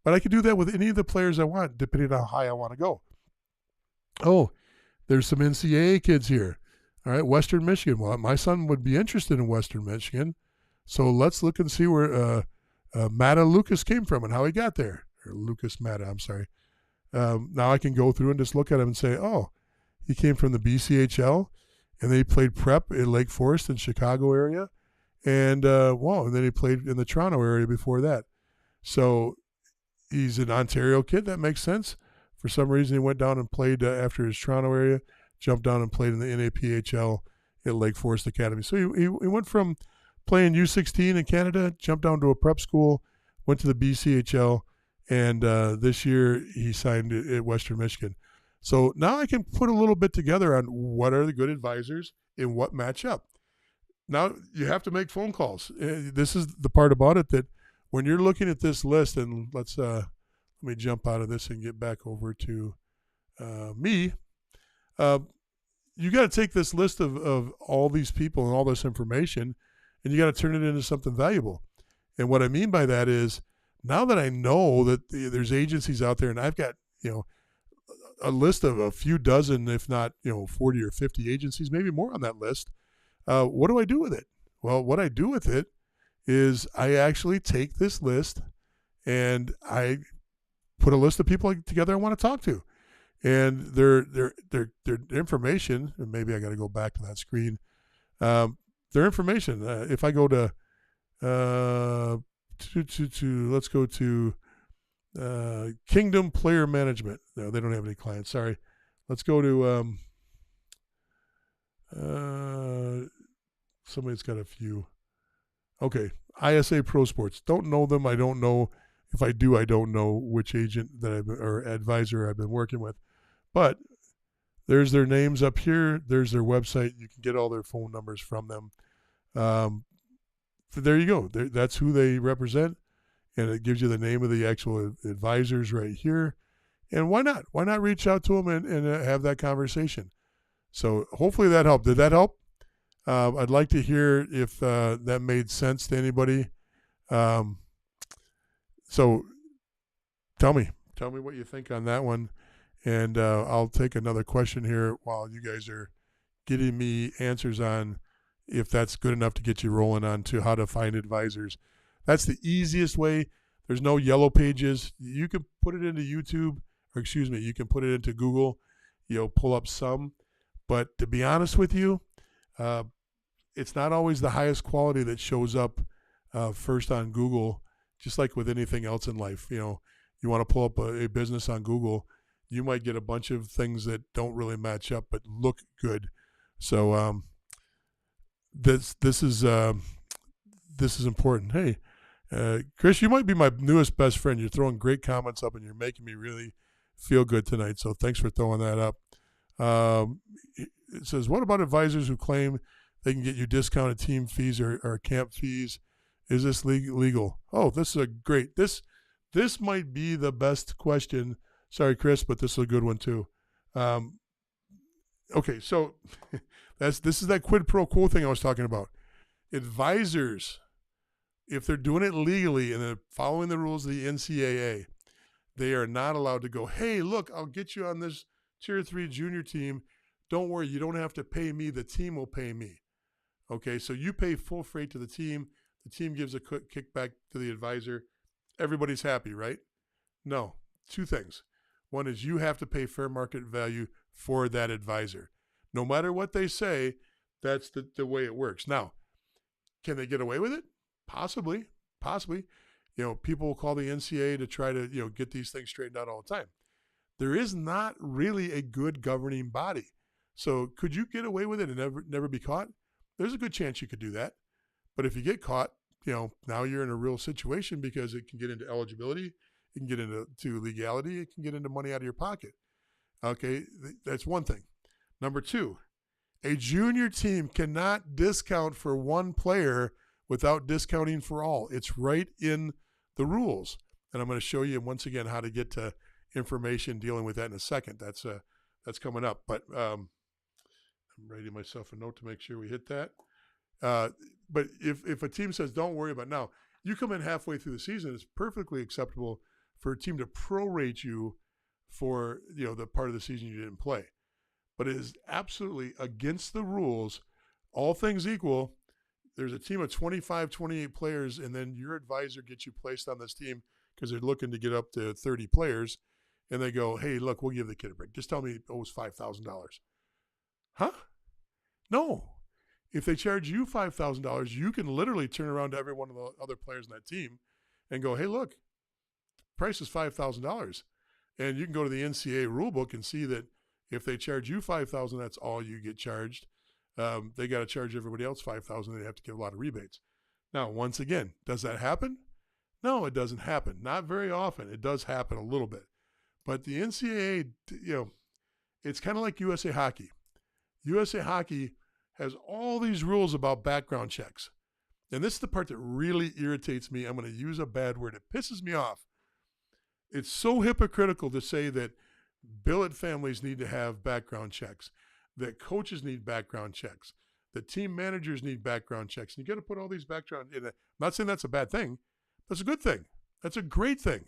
But I could do that with any of the players I want, depending on how high I want to go. Oh, there's some NCAA kids here. All right, Western Michigan. Well, my son would be interested in Western Michigan. So let's look and see where Matta Lucas came from and how he got there. Or Lucas Matta, I'm sorry. Now I can go through and just look at him and say, oh, he came from the BCHL, and then he played prep in Lake Forest and Chicago area. And, and then he played in the Toronto area before that. So he's an Ontario kid. That makes sense. For some reason, he went down and played after his Toronto area, jumped down and played in the NAPHL at Lake Forest Academy. So he went from playing U16 in Canada, jumped down to a prep school, went to the BCHL, and this year he signed at Western Michigan. So now I can put a little bit together on what are the good advisors and what match up. Now you have to make phone calls. This is the part about it that when you're looking at this list, and let me jump out of this and get back over to me. You got to take this list of all these people and all this information, and you got to turn it into something valuable. And what I mean by that is, now that I know that there's agencies out there, and I've got a list of a few dozen, if not 40 or 50 agencies, maybe more on that list. What do I do with it? Well, what I do with it is I actually take this list and I put a list of people together I want to talk to, and their information. And maybe I got to go back to that screen. Their information. If I go to let's go to Kingdom Player Management. No, they don't have any clients. Sorry. Let's go to somebody's got a few. Okay, ISA Pro Sports. Don't know them. I don't know. If I do, I don't know which agent that or advisor I've been working with. But there's their names up here. There's their website. You can get all their phone numbers from them. So there you go. That's who they represent. And it gives you the name of the actual advisors right here. And why not? Why not reach out to them and have that conversation? So hopefully that helped. Did that help? I'd like to hear if that made sense to anybody. So tell me what you think on that one. And I'll take another question here while you guys are getting me answers on if that's good enough to get you rolling on to how to find advisors. That's the easiest way. There's no yellow pages. You can put it into YouTube, or excuse me, you can put it into Google. Pull up some. But to be honest with you, it's not always the highest quality that shows up first on Google, just like with anything else in life. You want to pull up a business on Google, you might get a bunch of things that don't really match up but look good. So this is important. Hey, Chris, you might be my newest best friend. You're throwing great comments up, and you're making me really feel good tonight. So thanks for throwing that up. It says, what about advisors who claim they can get you discounted team fees or camp fees? Is this legal? Oh, this is a great. This might be the best question. Sorry, Chris, but this is a good one too. Okay, so this is that quid pro quo thing I was talking about. Advisors, if they're doing it legally and they're following the rules of the NCAA, they are not allowed to go, hey, look, I'll get you on this Tier 3 junior team. Don't worry, you don't have to pay me. The team will pay me. Okay, so you pay full freight to the team. The team gives a quick kickback to the advisor. Everybody's happy, right? No, two things. One is you have to pay fair market value for that advisor. No matter what they say, that's the way it works. Now, can they get away with it? Possibly. People will call the NCAA to try to, get these things straightened out all the time. There is not really a good governing body. So could you get away with it and never be caught? There's a good chance you could do that. But if you get caught, now you're in a real situation because it can get into eligibility. It can get into legality. It can get into money out of your pocket. Okay, that's one thing. Number two, a junior team cannot discount for one player without discounting for all. It's right in the rules. And I'm going to show you once again how to get to information dealing with that in a second. That's coming up. But I'm writing myself a note to make sure we hit that. But if a team says, don't worry about it. Now, you come in halfway through the season, it's perfectly acceptable for a team to prorate you for the part of the season you didn't play. But it is absolutely against the rules. All things equal, there's a team of 25, 28 players, and then your advisor gets you placed on this team because they're looking to get up to 30 players, and they go, hey, look, we'll give the kid a break. Just tell me it owes $5,000. Huh? No. If they charge you $5,000, you can literally turn around to every one of the other players on that team and go, hey, look, price is $5,000. And you can go to the NCAA rulebook and see that if they charge you $5,000, that's all you get charged. They got to charge everybody else $5,000. They have to give a lot of rebates. Now, once again, does that happen? No, it doesn't happen. Not very often. It does happen a little bit. But the NCAA, it's kind of like USA Hockey. USA Hockey has all these rules about background checks. And this is the part that really irritates me. I'm going to use a bad word. It pisses me off. It's so hypocritical to say that billet families need to have background checks, that coaches need background checks, that team managers need background checks. And you got to put all these background in it. I'm not saying that's a bad thing. That's a good thing. That's a great thing.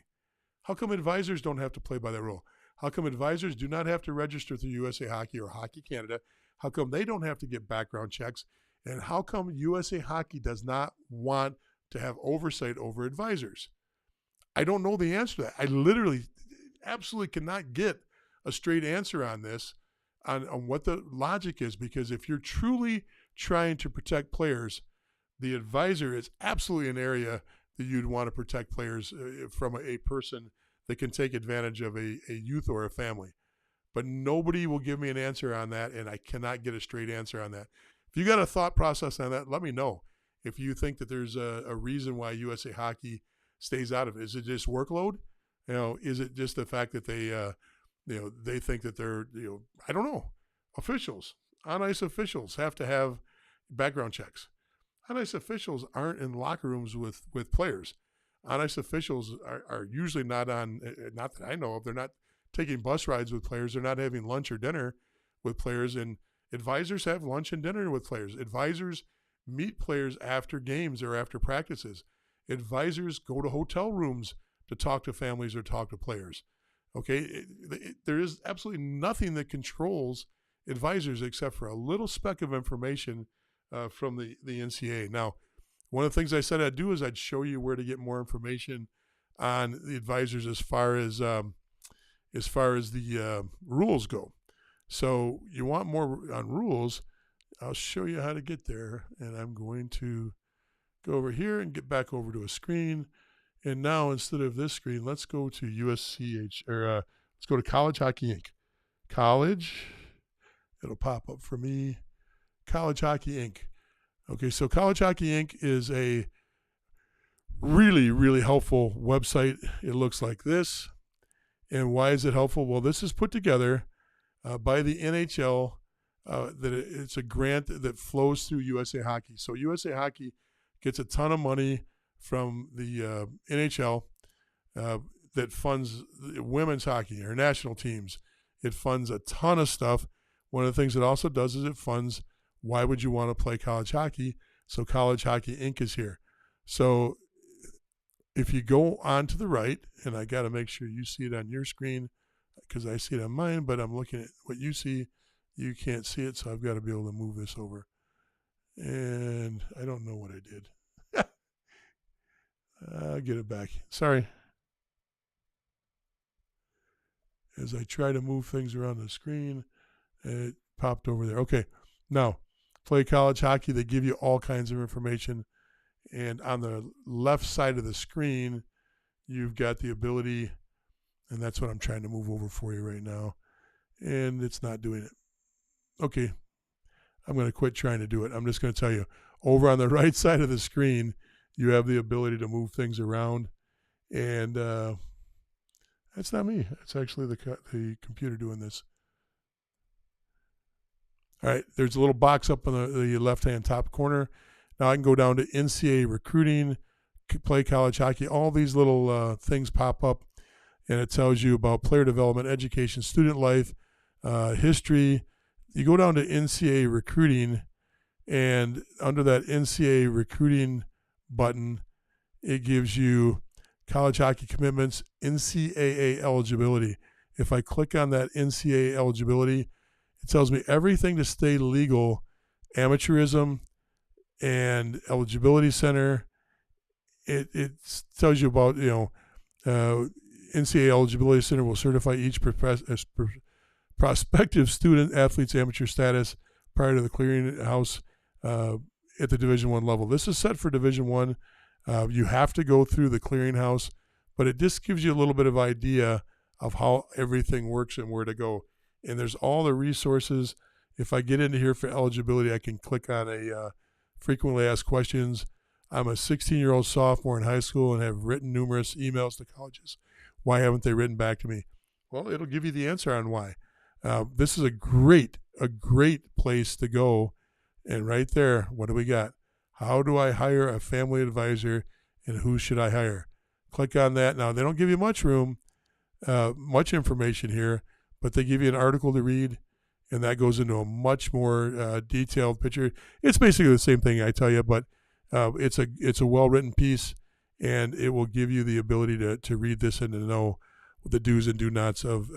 How come advisors don't have to play by that rule? How come advisors do not have to register through USA Hockey or Hockey Canada? How come they don't have to get background checks? And how come USA Hockey does not want to have oversight over advisors? I don't know the answer to that. I literally absolutely cannot get a straight answer on this, on what the logic is, because if you're truly trying to protect players, the advisor is absolutely an area that you'd want to protect players from a person that can take advantage of a youth or a family. But nobody will give me an answer on that, and I cannot get a straight answer on that. If you got a thought process on that, let me know. If you think that there's a reason why USA Hockey stays out of it. Is it just workload? Is it just the fact that they think that they're, I don't know. Officials, on-ice officials have to have background checks. On-ice officials aren't in locker rooms with players. On-ice officials are usually not not that I know of, they're not taking bus rides with players. They're not having lunch or dinner with players. And advisors have lunch and dinner with players. Advisors meet players after games or after practices. Advisors go to hotel rooms to talk to families or talk to players. Okay, there is absolutely nothing that controls advisors except for a little speck of information from the NCAA. Now, one of the things I said I'd do is I'd show you where to get more information on the advisors as far as the rules go. So you want more on rules, I'll show you how to get there. And I'm going to go over here and get back over to a screen. And now instead of this screen, let's go to USCH, or let's go to College Hockey Inc. College, it'll pop up for me. College Hockey Inc. Okay, so College Hockey Inc. is a really, really helpful website. It looks like this. And why is it helpful? Well, this is put together by the NHL. It's a grant that flows through USA Hockey. So USA Hockey gets a ton of money from the NHL that funds women's hockey or national teams. It funds a ton of stuff. One of the things it also does is it funds why would you want to play college hockey? So College Hockey Inc. is here. So if you go on to the right, and I got to make sure you see it on your screen because I see it on mine, but I'm looking at what you see. You can't see it, so I've got to be able to move this over. And I don't know what I did. I'll get it back. Sorry. As I try to move things around the screen, it popped over there. Okay. Now, play college hockey. They give you all kinds of information. And on the left side of the screen, you've got the ability, and that's what I'm trying to move over for you right now. And it's not doing it. Okay. I'm going to quit trying to do it. I'm just going to tell you, over on the right side of the screen, you have the ability to move things around. And That's not me. It's actually the computer doing this. All right, there's a little box up on the left-hand top corner. Now I can go down to NCAA recruiting, play college hockey. All these little things pop up, and it tells you about player development, education, student life, history. You go down to NCAA recruiting, and under that NCAA recruiting button, it gives you college hockey commitments, NCAA eligibility. If I click on that NCAA eligibility, it tells me everything to stay legal, amateurism and eligibility center. It tells you about, NCAA eligibility center will certify each prospective student athlete's amateur status prior to the clearinghouse at the Division I level. This is set for Division I. You have to go through the clearinghouse, but it just gives you a little bit of idea of how everything works and where to go. And there's all the resources. If I get into here for eligibility, I can click on a frequently asked questions. I'm a 16-year-old sophomore in high school and have written numerous emails to colleges. Why haven't they written back to me? Well, it'll give you the answer on why. This is a great place to go. And right there, what do we got? How do I hire a family advisor, and who should I hire? Click on that. Now, they don't give you much room, much information here, but they give you an article to read, and that goes into a much more detailed picture. It's basically the same thing I tell you, but it's a well-written piece, and it will give you the ability to read this and to know the do's and do nots of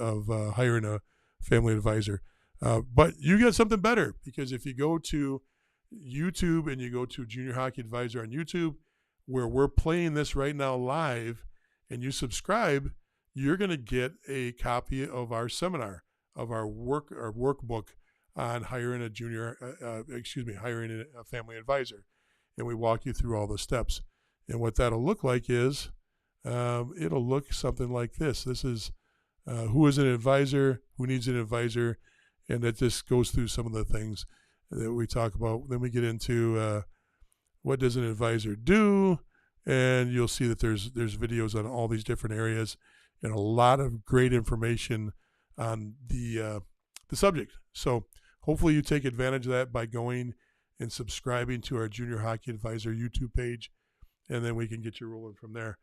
hiring a family advisor. But you got something better, because if you go to YouTube and you go to Junior Hockey Advisor on YouTube, where we're playing this right now live, and you subscribe, you're going to get a copy of our seminar, of our workbook on hiring a family advisor. And we walk you through all the steps. And what that'll look like is, it'll look something like this. This is who is an advisor, who needs an advisor, and that just goes through some of the things that we talk about. Then we get into what does an advisor do, and you'll see that there's videos on all these different areas and a lot of great information on the subject. So hopefully you take advantage of that by going and subscribing to our Junior Hockey Advisor YouTube page, and then we can get you rolling from there.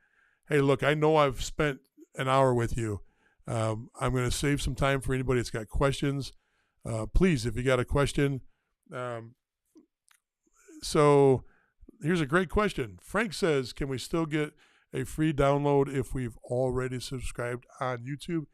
Hey, look, I know I've spent an hour with you. I'm going to save some time for anybody that's got questions. Please, if you got a question. So here's a great question. Frank says, can we still get a free download if we've already subscribed on YouTube?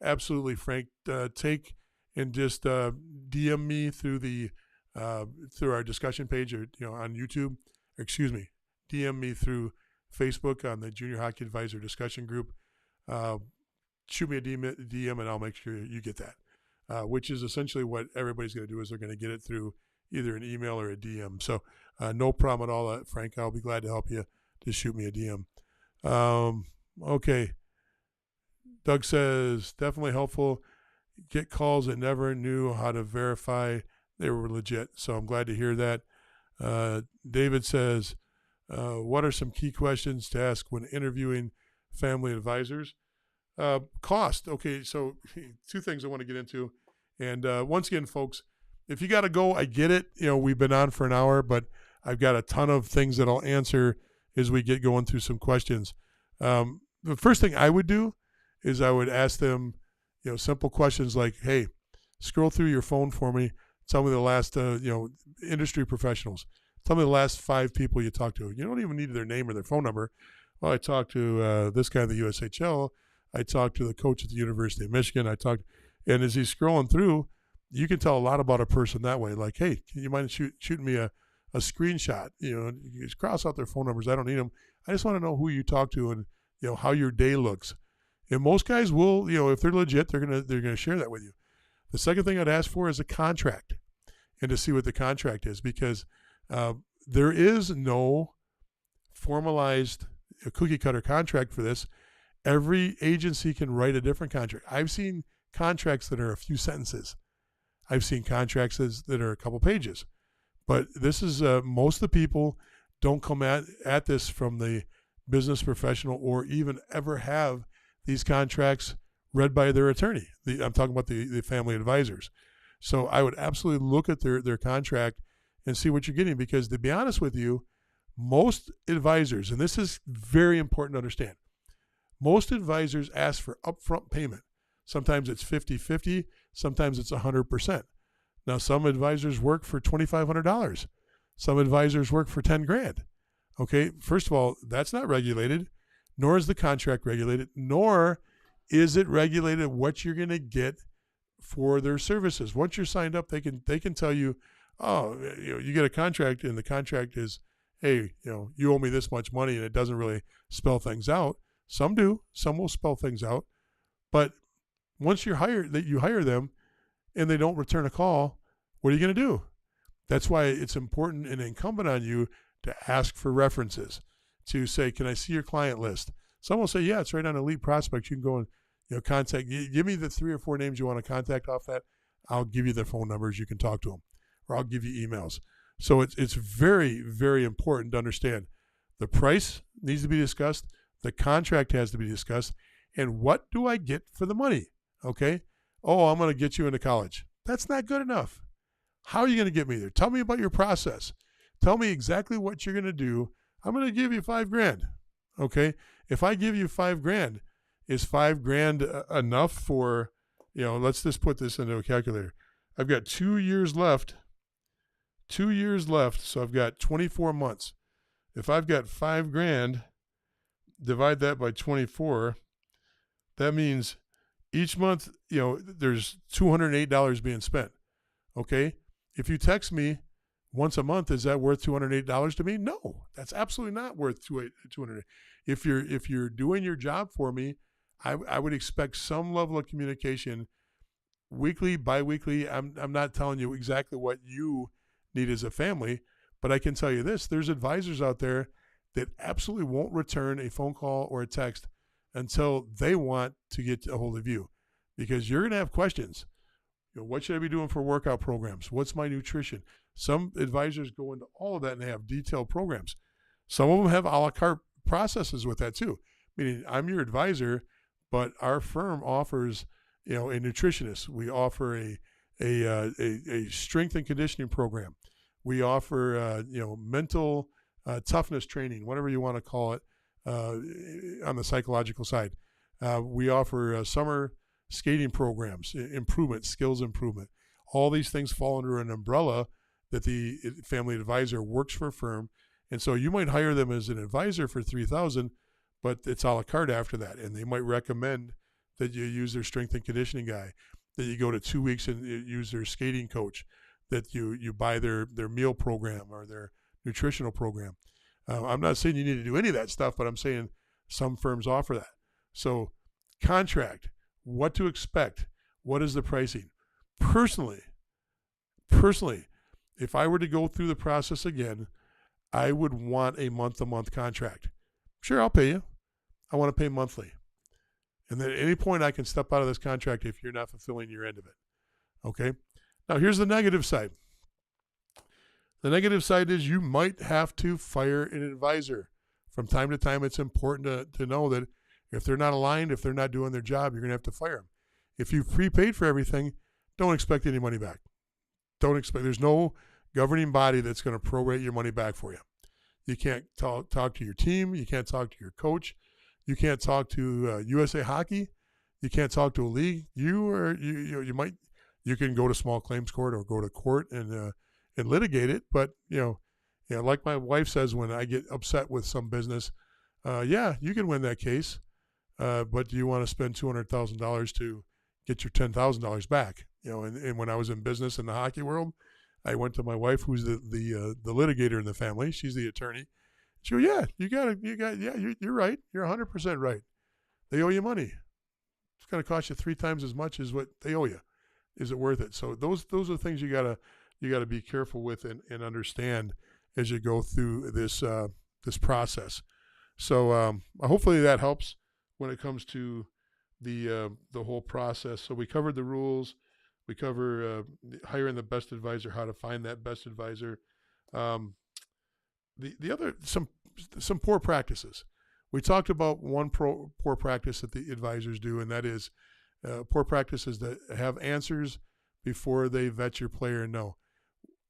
Absolutely, Frank. Take and just DM me through through our discussion page, or on YouTube. Excuse me, DM me through Facebook on the Junior Hockey Advisor discussion group. Shoot me a DM, and I'll make sure you get that. Which is essentially what everybody's going to do, is they're going to get it through either an email or a DM. So no problem at all, Frank. I'll be glad to help you. Just shoot me a DM. Okay. Doug says, definitely helpful. Get calls that never knew how to verify they were legit. So I'm glad to hear that. David says, what are some key questions to ask when interviewing family advisors? Cost. Okay, so two things I want to get into. And once again, folks, if you got to go, I get it. We've been on for an hour, but I've got a ton of things that I'll answer as we get going through some questions. The first thing I would do is I would ask them, simple questions like, hey, scroll through your phone for me. Tell me the last, industry professionals. Tell me the last 5 people you talked to. You don't even need their name or their phone number. Well, I talked to this guy in the USHL. I talked to the coach at the University of Michigan. And as he's scrolling through, you can tell a lot about a person that way. Like, hey, can you mind shooting me a screenshot? You just cross out their phone numbers. I don't need them. I just want to know who you talk to and how your day looks. And most guys will, if they're legit, they're gonna share that with you. The second thing I'd ask for is a contract, and to see what the contract is, because there is no formalized cookie cutter contract for this. Every agency can write a different contract. I've seen contracts that are a few sentences. I've seen contracts that are a couple pages. But this is, most of the people don't come at this from the business professional, or even ever have these contracts read by their attorney. I'm talking about the family advisors. So I would absolutely look at their contract and see what you're getting, because to be honest with you, most advisors, and this is very important to understand, most advisors ask for upfront payment. Sometimes it's 50-50, sometimes it's 100%. Now, some advisors work for $2,500. Some advisors work for 10 grand. Okay, first of all, that's not regulated, nor is the contract regulated, nor is it regulated what you're going to get for their services. Once you're signed up, they can tell you, oh, you get a contract, and the contract is, hey, you owe me this much money, and it doesn't really spell things out. Some do. Some will spell things out. But once you hire them and they don't return a call, what are you going to do? That's why it's important and incumbent on you to ask for references, to say, can I see your client list? Some will say, yeah, it's right on Elite Prospects. You can go and contact. Give me the 3 or 4 names you want to contact off that. I'll give you their phone numbers. You can talk to them, or I'll give you emails. So it's very, very important to understand the price needs to be discussed. The contract has to be discussed. And what do I get for the money? Okay. Oh, I'm going to get you into college. That's not good enough. How are you going to get me there? Tell me about your process. Tell me exactly what you're going to do. I'm going to give you $5,000. Okay. If I give you $5,000, is $5,000 enough for, let's just put this into a calculator. I've got 2 years left. 2 years left. So I've got 24 months. If I've got $5,000, divide that by 24, that means each month, there's $208 being spent. Okay. If you text me once a month, is that worth $208 to me? No, that's absolutely not worth $208. If you're doing your job for me, I would expect some level of communication, weekly, biweekly. I'm not telling you exactly what you need as a family, but I can tell you this: there's advisors out there that absolutely won't return a phone call or a text until they want to get a hold of you, because you're going to have questions. What should I be doing for workout programs? What's my nutrition? Some advisors go into all of that and they have detailed programs. Some of them have a la carte processes with that too. Meaning, I'm your advisor, but our firm offers, a nutritionist. We offer a strength and conditioning program. We offer, mental toughness training, whatever you want to call it, on the psychological side. We offer summer skating programs, skills improvement. All these things fall under an umbrella that the family advisor works for a firm. And so you might hire them as an advisor for $3,000, but it's a la carte after that. And they might recommend that you use their strength and conditioning guy, that you go to 2 weeks and use their skating coach, that you buy their meal program or their nutritional program. I'm not saying you need to do any of that stuff, but I'm saying some firms offer that. So contract, what to expect, what is the pricing? Personally, if I were to go through the process again, I would want a month-to-month contract. Sure, I'll pay you. I want to pay monthly. And then at any point I can step out of this contract if you're not fulfilling your end of it. Okay? Now here's the negative side. The negative side is you might have to fire an advisor. From time to time, it's important to know that if they're not aligned, if they're not doing their job, you're going to have to fire them. If you've prepaid for everything, don't expect any money back. There's no governing body that's going to prorate your money back for you. You can't talk to your team. You can't talk to your coach. You can't talk to USA Hockey. You can't talk to a league. You can go to small claims court or go to court and litigate it. But like my wife says, when I get upset with some business, you can win that case, but do you want to spend $200,000 to get your $10,000 back? And when I was in business in the hockey world, I went to my wife, who's the litigator in the family. She's the attorney. She goes, yeah, you're right. You're 100% right. They owe you money. It's going to cost you 3 times as much as what they owe you. Is it worth it? So those are things you gotta be careful with and understand as you go through this process. So hopefully that helps when it comes to the whole process. So we covered the rules. We cover hiring the best advisor, how to find that best advisor. The other some poor practices. We talked about one poor practice that the advisors do, and that is poor practice is to have answers before they vet your player and know.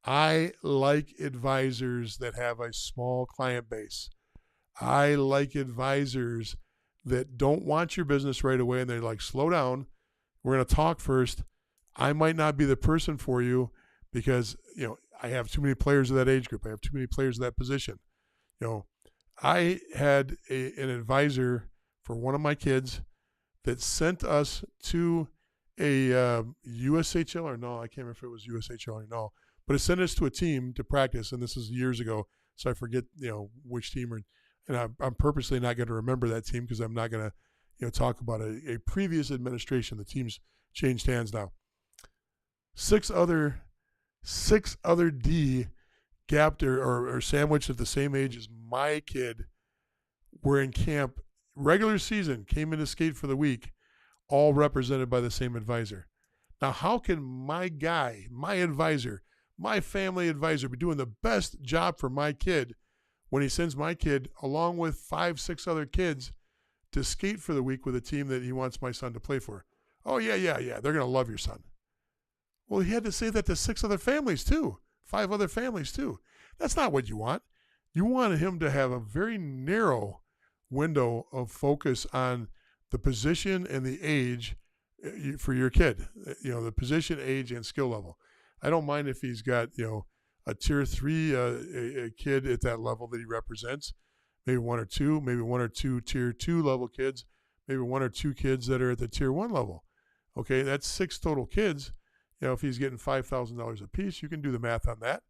I like advisors that have a small client base. I like advisors that don't want your business right away, and they're like, slow down. We're going to talk first. I might not be the person for you because, I have too many players of that age group. I have too many players of that position. I had an advisor for one of my kids that sent us to a USHL or no, I can't remember if it was USHL or no, but it sent us to a team to practice, and this is years ago, so I forget which team, and I'm purposely not going to remember that team because I'm not going to talk about a previous administration. The team's changed hands now. Six other D gapped or sandwiched at the same age as my kid were in camp, regular season, came in to skate for the week, all represented by the same advisor. Now, how can my guy, my advisor, my family advisor be doing the best job for my kid when he sends my kid along with 5, 6 other kids to skate for the week with a team that he wants my son to play for? Oh, yeah, they're going to love your son. Well, he had to say that to 6 other families too, 5 other families too. That's not what you want. You want him to have a very narrow window of focus on the position and the age for your kid, the position, age, and skill level. I don't mind if he's got, a tier 3 a kid at that level that he represents, maybe 1 or 2, maybe 1 or 2 tier 2 level kids, maybe 1 or 2 kids that are at the tier 1 level. Okay, that's 6 total kids. If he's getting $5,000 a piece, you can do the math on that.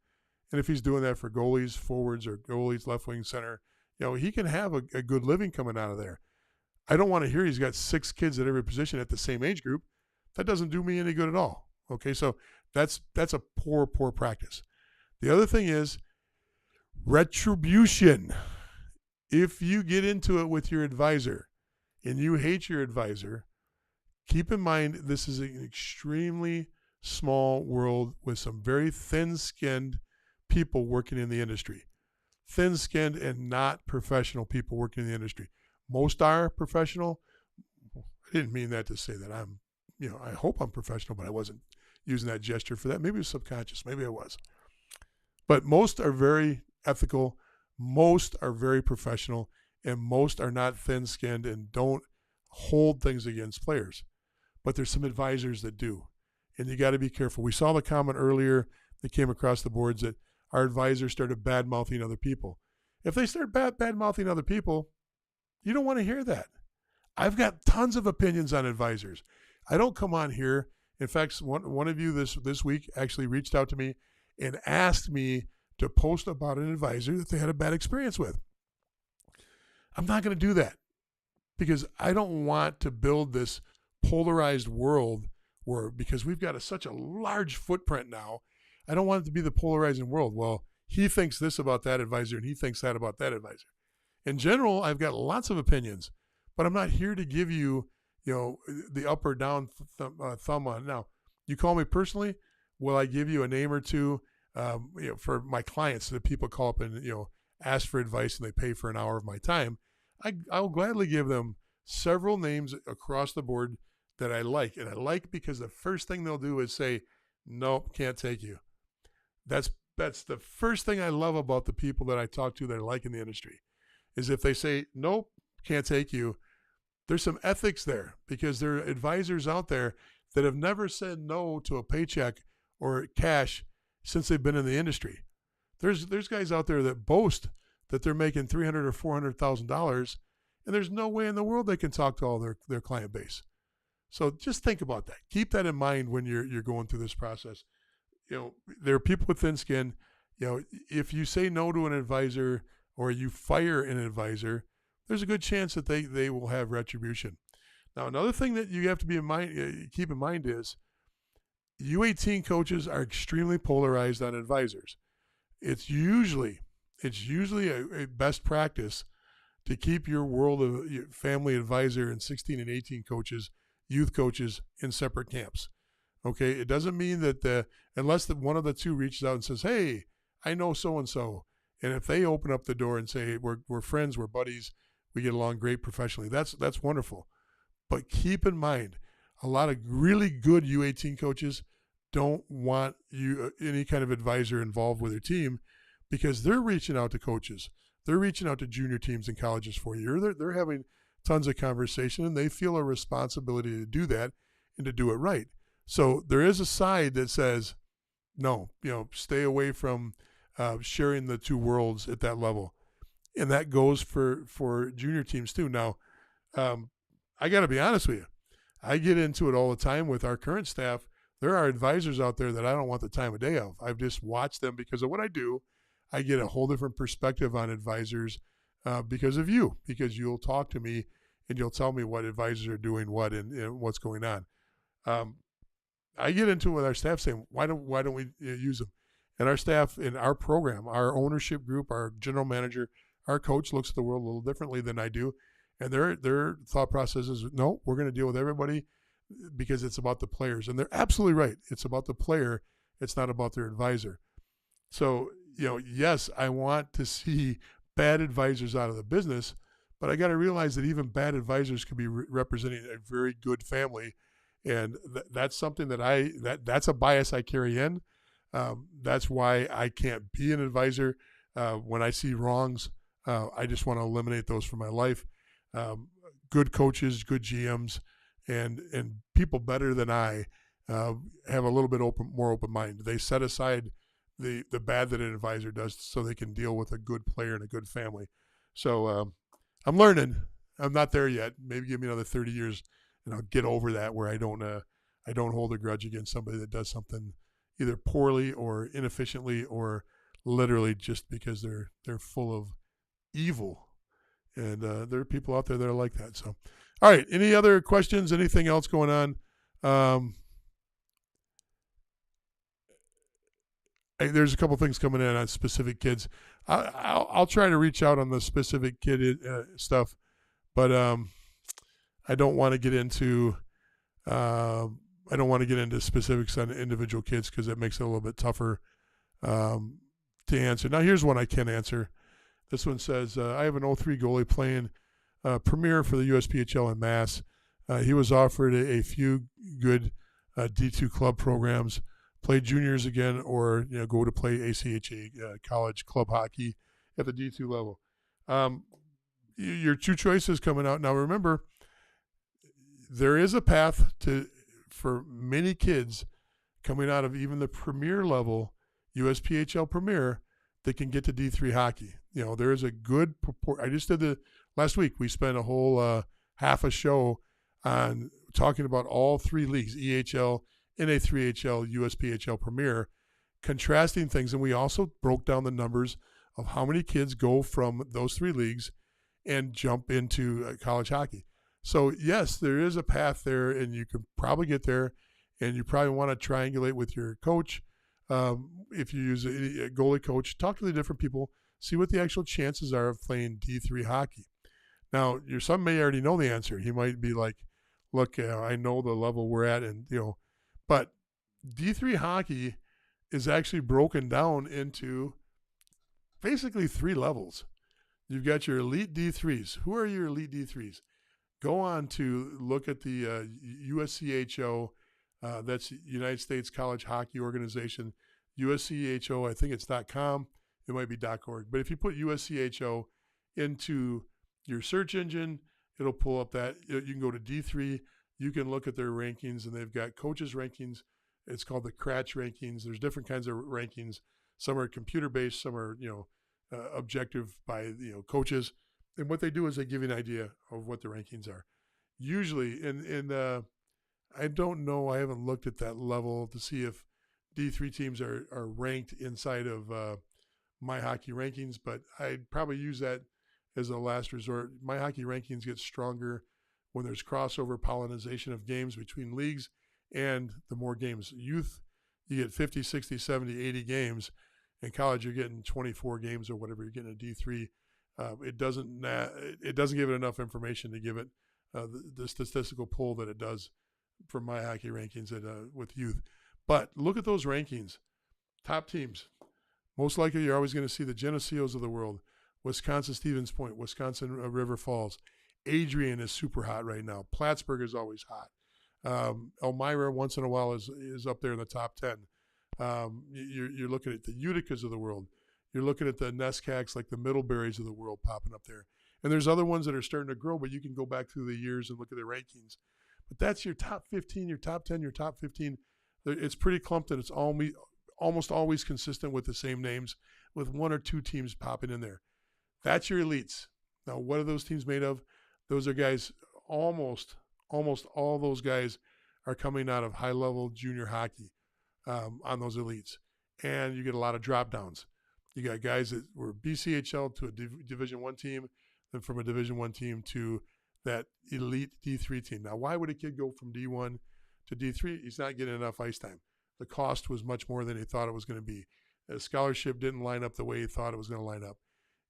And if he's doing that for goalies, forwards, or goalies, left wing, center, he can have a good living coming out of there. I don't want to hear he's got 6 kids at every position at the same age group. That doesn't do me any good at all. Okay, so that's a poor practice. The other thing is retribution. If you get into it with your advisor and you hate your advisor, keep in mind this is an extremely small world with some very thin-skinned people working in the industry. Thin-skinned and not professional people working in the industry. Most are professional. I didn't mean that to say that I'm, I hope I'm professional, but I wasn't using that gesture for that. Maybe it was subconscious. Maybe I was. But most are very ethical. Most are very professional. And most are not thin-skinned and don't hold things against players. But there's some advisors that do. And you got to be careful. We saw the comment earlier that came across the boards that our advisors started bad-mouthing other people. If they start bad-mouthing other people, you don't want to hear that. I've got tons of opinions on advisors. I don't come on here. In fact, one of you this week actually reached out to me and asked me to post about an advisor that they had a bad experience with. I'm not going to do that because I don't want to build this polarized world because we've got such a large footprint now. I don't want it to be the polarizing world. Well, he thinks this about that advisor and he thinks that about that advisor. In general, I've got lots of opinions, but I'm not here to give you, the up or down thumb on. Now, you call me personally, will I give you a name or two, for my clients that people call up and, ask for advice and they pay for an hour of my time? I'll gladly give them several names across the board that I like. And I like because the first thing they'll do is say, nope, can't take you. That's the first thing I love about the people that I talk to that I like in the industry is if they say, nope, can't take you, there's some ethics there because there are advisors out there that have never said no to a paycheck or cash since they've been in the industry. There's guys out there that boast that they're making $300,000 or $400,000, and there's no way in the world they can talk to all their client base. So just think about that. Keep that in mind when you're going through this process. There are people with thin skin. If you say no to an advisor or you fire an advisor, there's a good chance that they will have retribution. Now, another thing that you have to keep in mind is U18 coaches are extremely polarized on advisors. It's usually a best practice to keep your world of your family advisor and 16 and 18 coaches, youth coaches, in separate camps. Okay, it doesn't mean that unless one of the two reaches out and says, "Hey, I know so and so," and if they open up the door and say, "Hey, we're friends, we're buddies, We get along great professionally. That's wonderful. But keep in mind, a lot of really good U18 coaches don't want any kind of advisor involved with their team because they're reaching out to coaches. They're reaching out to junior teams and colleges for a year. They're having tons of conversation, and they feel a responsibility to do that and to do it right. So there is a side that says, no, stay away from sharing the two worlds at that level. And that goes for junior teams too. Now, I got to be honest with you. I get into it all the time with our current staff. There are advisors out there that I don't want the time of day of. I've just watched them because of what I do. I get a whole different perspective on advisors because of you, because you'll talk to me and you'll tell me what advisors are doing what and what's going on. I get into it with our staff saying, why don't we use them? And our staff in our program, our ownership group, our general manager, our coach looks at the world a little differently than I do. And their thought process is, no, we're going to deal with everybody because it's about the players. And they're absolutely right. It's about the player. It's not about their advisor. So, yes, I want to see bad advisors out of the business, but I got to realize that even bad advisors could be representing a very good family. And that's something that's a bias I carry in. That's why I can't be an advisor. When I see wrongs, I just want to eliminate those from my life. Good coaches, good GMs, and people better than I have a little bit more open mind. They set aside the bad that an advisor does so they can deal with a good player and a good family. So I'm learning. I'm not there yet. Maybe give me another 30 years and I'll get over that where I don't hold a grudge against somebody that does something either poorly or inefficiently or literally just because they're full of evil. And there are people out there that are like that. So, all right. Any other questions? Anything else going on? There's a couple things coming in on specific kids. I'll try to reach out on the specific kid stuff, but I don't want to get into specifics on individual kids because it makes it a little bit tougher to answer. Now, here's one I can answer. This one says, I have an 03 goalie playing Premier for the USPHL in Mass. He was offered a few good D2 club programs, play juniors again, or go to play ACHA college club hockey at the D2 level. Your two choices coming out. Now, remember, there is a path for many kids coming out of even the Premier level, USPHL Premier, that can get to D3 hockey. There is a good proportion. I just did last week. We spent a whole half a show on talking about all three leagues, EHL, NA3HL, USPHL Premier, contrasting things. And we also broke down the numbers of how many kids go from those three leagues and jump into college hockey. So, yes, there is a path there, and you can probably get there, and you probably want to triangulate with your coach. If you use a goalie coach, talk to the different people, see what the actual chances are of playing D3 hockey. Now, your son may already know the answer. He might be like, look, I know the level we're at, but D3 hockey is actually broken down into basically three levels. You've got your elite D3s. Who are your elite D3s? Go on to look at the USCHO, that's United States College Hockey Organization. USCHO, I think it's .com. It might be .org. But if you put USCHO into your search engine, it'll pull up that. You can go to D3. You can look at their rankings, and they've got coaches' rankings. It's called the Cratch rankings. There's different kinds of rankings. Some are computer-based. Some are, objective by, coaches. And what they do is they give you an idea of what the rankings are. Usually, and I don't know, I haven't looked at that level to see if D3 teams are ranked inside of My Hockey Rankings, but I'd probably use that as a last resort. My Hockey Rankings get stronger when there's crossover pollination of games between leagues and the more games. Youth, you get 50, 60, 70, 80 games. In college, you're getting 24 games or whatever you're getting a D3. It doesn't give it enough information to give it the statistical pull that it does for My Hockey Rankings with youth. But look at those rankings. Top teams. Most likely you're always going to see the Geneseos of the world. Wisconsin Stevens Point, Wisconsin River Falls. Adrian is super hot right now. Plattsburgh is always hot. Elmira once in a while is up there in the top 10. You're looking at the Uticas of the world. You're looking at the Nescacs, like the Middleburys of the world popping up there. And there's other ones that are starting to grow, but you can go back through the years and look at their rankings. But that's your top 15, your top 10, your top 15. It's pretty clumped, and it's almost always consistent with the same names, with one or two teams popping in there. That's your elites. Now, what are those teams made of? Those are guys, almost all those guys are coming out of high-level junior hockey on those elites. And you get a lot of drop-downs. You got guys that were BCHL to a Division I team, then from a Division I team to that elite D3 team. Now, why would a kid go from D1 to D3? He's not getting enough ice time. The cost was much more than he thought it was going to be. The scholarship didn't line up the way he thought it was going to line up.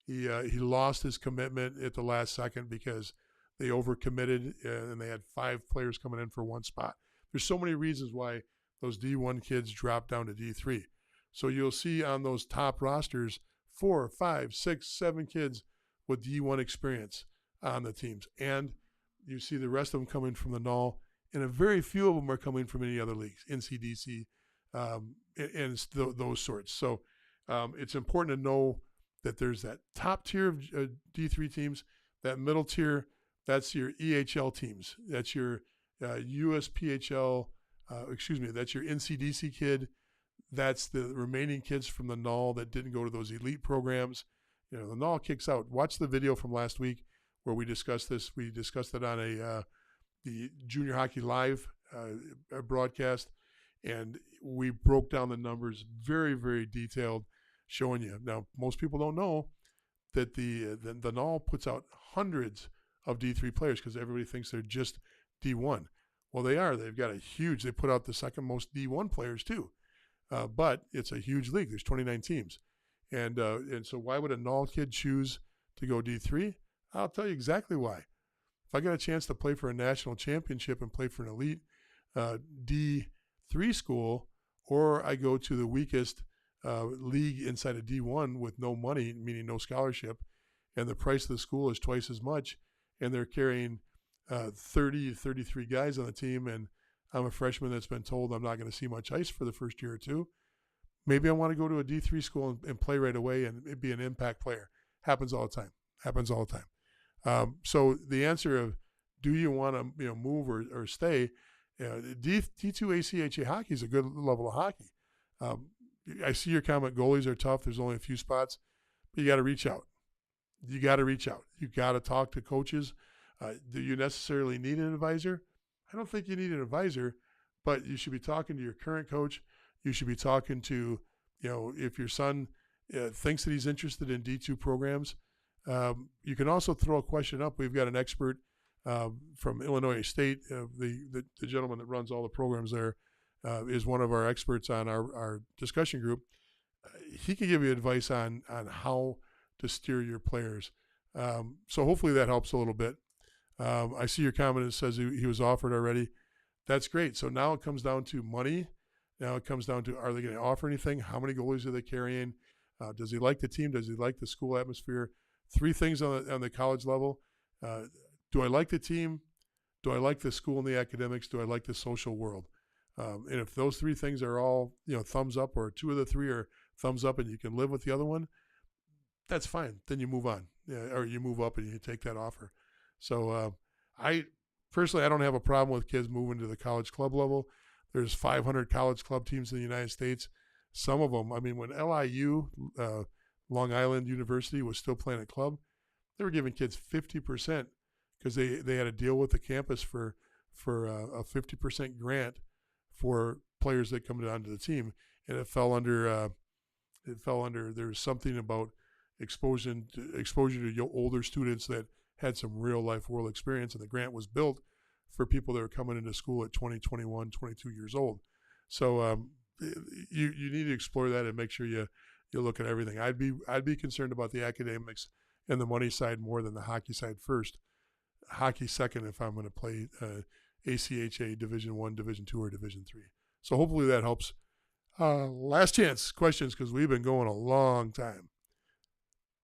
He lost his commitment at the last second because they overcommitted and they had 5 players coming in for one spot. There's so many reasons why those D1 kids dropped down to D3. So you'll see on those top rosters 4, 5, 6, 7 kids with D1 experience on the teams. And you see the rest of them coming from the NOL, and a very few of them are coming from any other leagues, NCDC, and those sorts. So it's important to know that there's that top tier of D3 teams, that middle tier, that's your EHL teams. That's your USPHL, that's your NCDC kid. That's the remaining kids from the NOL that didn't go to those elite programs. The NOL kicks out. Watch the video from last week where we discussed this. We discussed it on the Junior Hockey Live broadcast, and we broke down the numbers very, very detailed, showing you. Now, most people don't know that the NOL puts out hundreds of D3 players because everybody thinks they're just D1. Well, they are. They've got they put out the second most D1 players too. But it's a huge league. There's 29 teams. And so why would a NOL kid choose to go D3? I'll tell you exactly why. If I got a chance to play for a national championship and play for an elite D3 school, or I go to the weakest league inside of D1 with no money, meaning no scholarship, and the price of the school is twice as much, and they're carrying 30 to 33 guys on the team, and I'm a freshman that's been told I'm not going to see much ice for the first year or two. Maybe I want to go to a D3 school and play right away and be an impact player. Happens all the time. So the answer of do you want to move or stay, D2 ACHA hockey is a good level of hockey. I see your comment, goalies are tough. There's only a few spots, but you got to reach out. You got to talk to coaches. Do you necessarily need an advisor? I don't think you need an advisor, but you should be talking to your current coach. You should be talking to, if your son thinks that he's interested in D2 programs. You can also throw a question up. We've got an expert from Illinois State. The gentleman that runs all the programs there is one of our experts on our discussion group. He can give you advice on how to steer your players. So hopefully that helps a little bit. I see your comment that says he was offered already. That's great. So now it comes down to money. Now it comes down to, are they going to offer anything? How many goalies are they carrying? Does he like the team? Does he like the school atmosphere? 3 things on the college level. Do I like the team? Do I like the school and the academics? Do I like the social world? And if those 3 things are all, thumbs up, or 2 of the 3 are thumbs up and you can live with the other one, that's fine. Then you move on, or you move up and you take that offer. So I don't have a problem with kids moving to the college club level. There's 500 college club teams in the United States. Some of them, when LIU, Long Island University, was still playing at club, they were giving kids 50% because they had a deal with the campus for a 50% grant for players that come onto the team, and it fell under there's something about exposure to older students that had some real life world experience, and the grant was built for people that are coming into school at 20, 21, 22 years old. So you need to explore that and make sure you look at everything. I'd be concerned about the academics and the money side more than the hockey side first. Hockey second if I'm going to play ACHA Division I, Division II, or Division III. So hopefully that helps. Last chance questions, because we've been going a long time.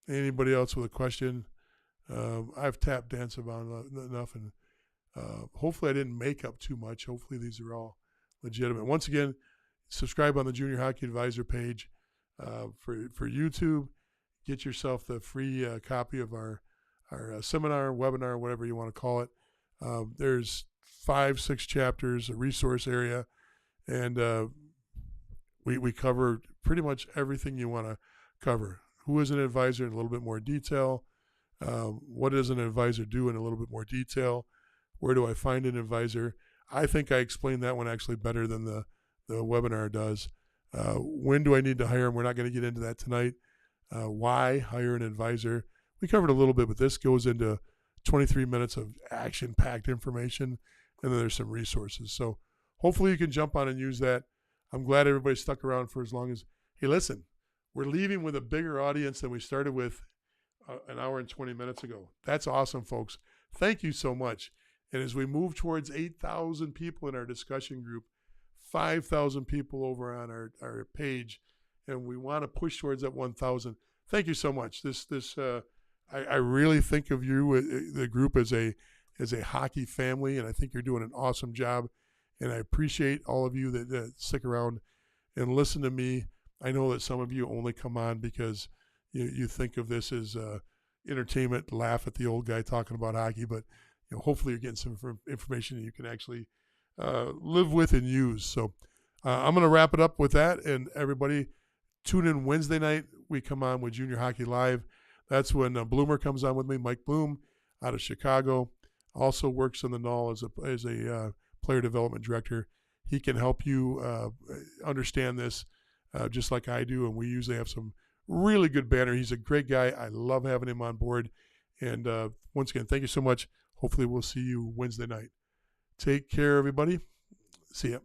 Anybody else with a question? I've tapped danced about enough, and hopefully I didn't make up too much. Hopefully these are all legitimate. Once again, subscribe on the Junior Hockey Advisor page for YouTube. Get yourself the free copy of our seminar, webinar, whatever you want to call it. There's 5-6 chapters, a resource area, and we cover pretty much everything you want to cover. Who is an advisor in a little bit more detail? What does an advisor do in a little bit more detail? Where do I find an advisor? I think I explained that one actually better than the webinar does. When do I need to hire them? We're not going to get into that tonight. Why hire an advisor? We covered a little bit, but this goes into 23 minutes of action-packed information, and then there's some resources. So hopefully you can jump on and use that. I'm glad everybody stuck around for as long as, hey, listen, we're leaving with a bigger audience than we started with an hour and 20 minutes ago. That's awesome, folks. Thank you so much. And as we move towards 8,000 people in our discussion group, 5,000 people over on our page, and we want to push towards that 1,000. Thank you so much. I really think of you, the group, as a hockey family, and I think you're doing an awesome job. And I appreciate all of you that stick around and listen to me. I know that some of you only come on because you think of this as entertainment, laugh at the old guy talking about hockey, but hopefully you're getting some information that you can actually live with and use. So I'm going to wrap it up with that, and everybody tune in Wednesday night. We come on with Junior Hockey Live. That's when Bloomer comes on with me, Mike Bloom out of Chicago. Also works in the Null as a player development director. He can help you understand this just like I do, and we usually have some really good banner. He's a great guy. I love having him on board. And once again, thank you so much. Hopefully we'll see you Wednesday night. Take care, everybody. See ya.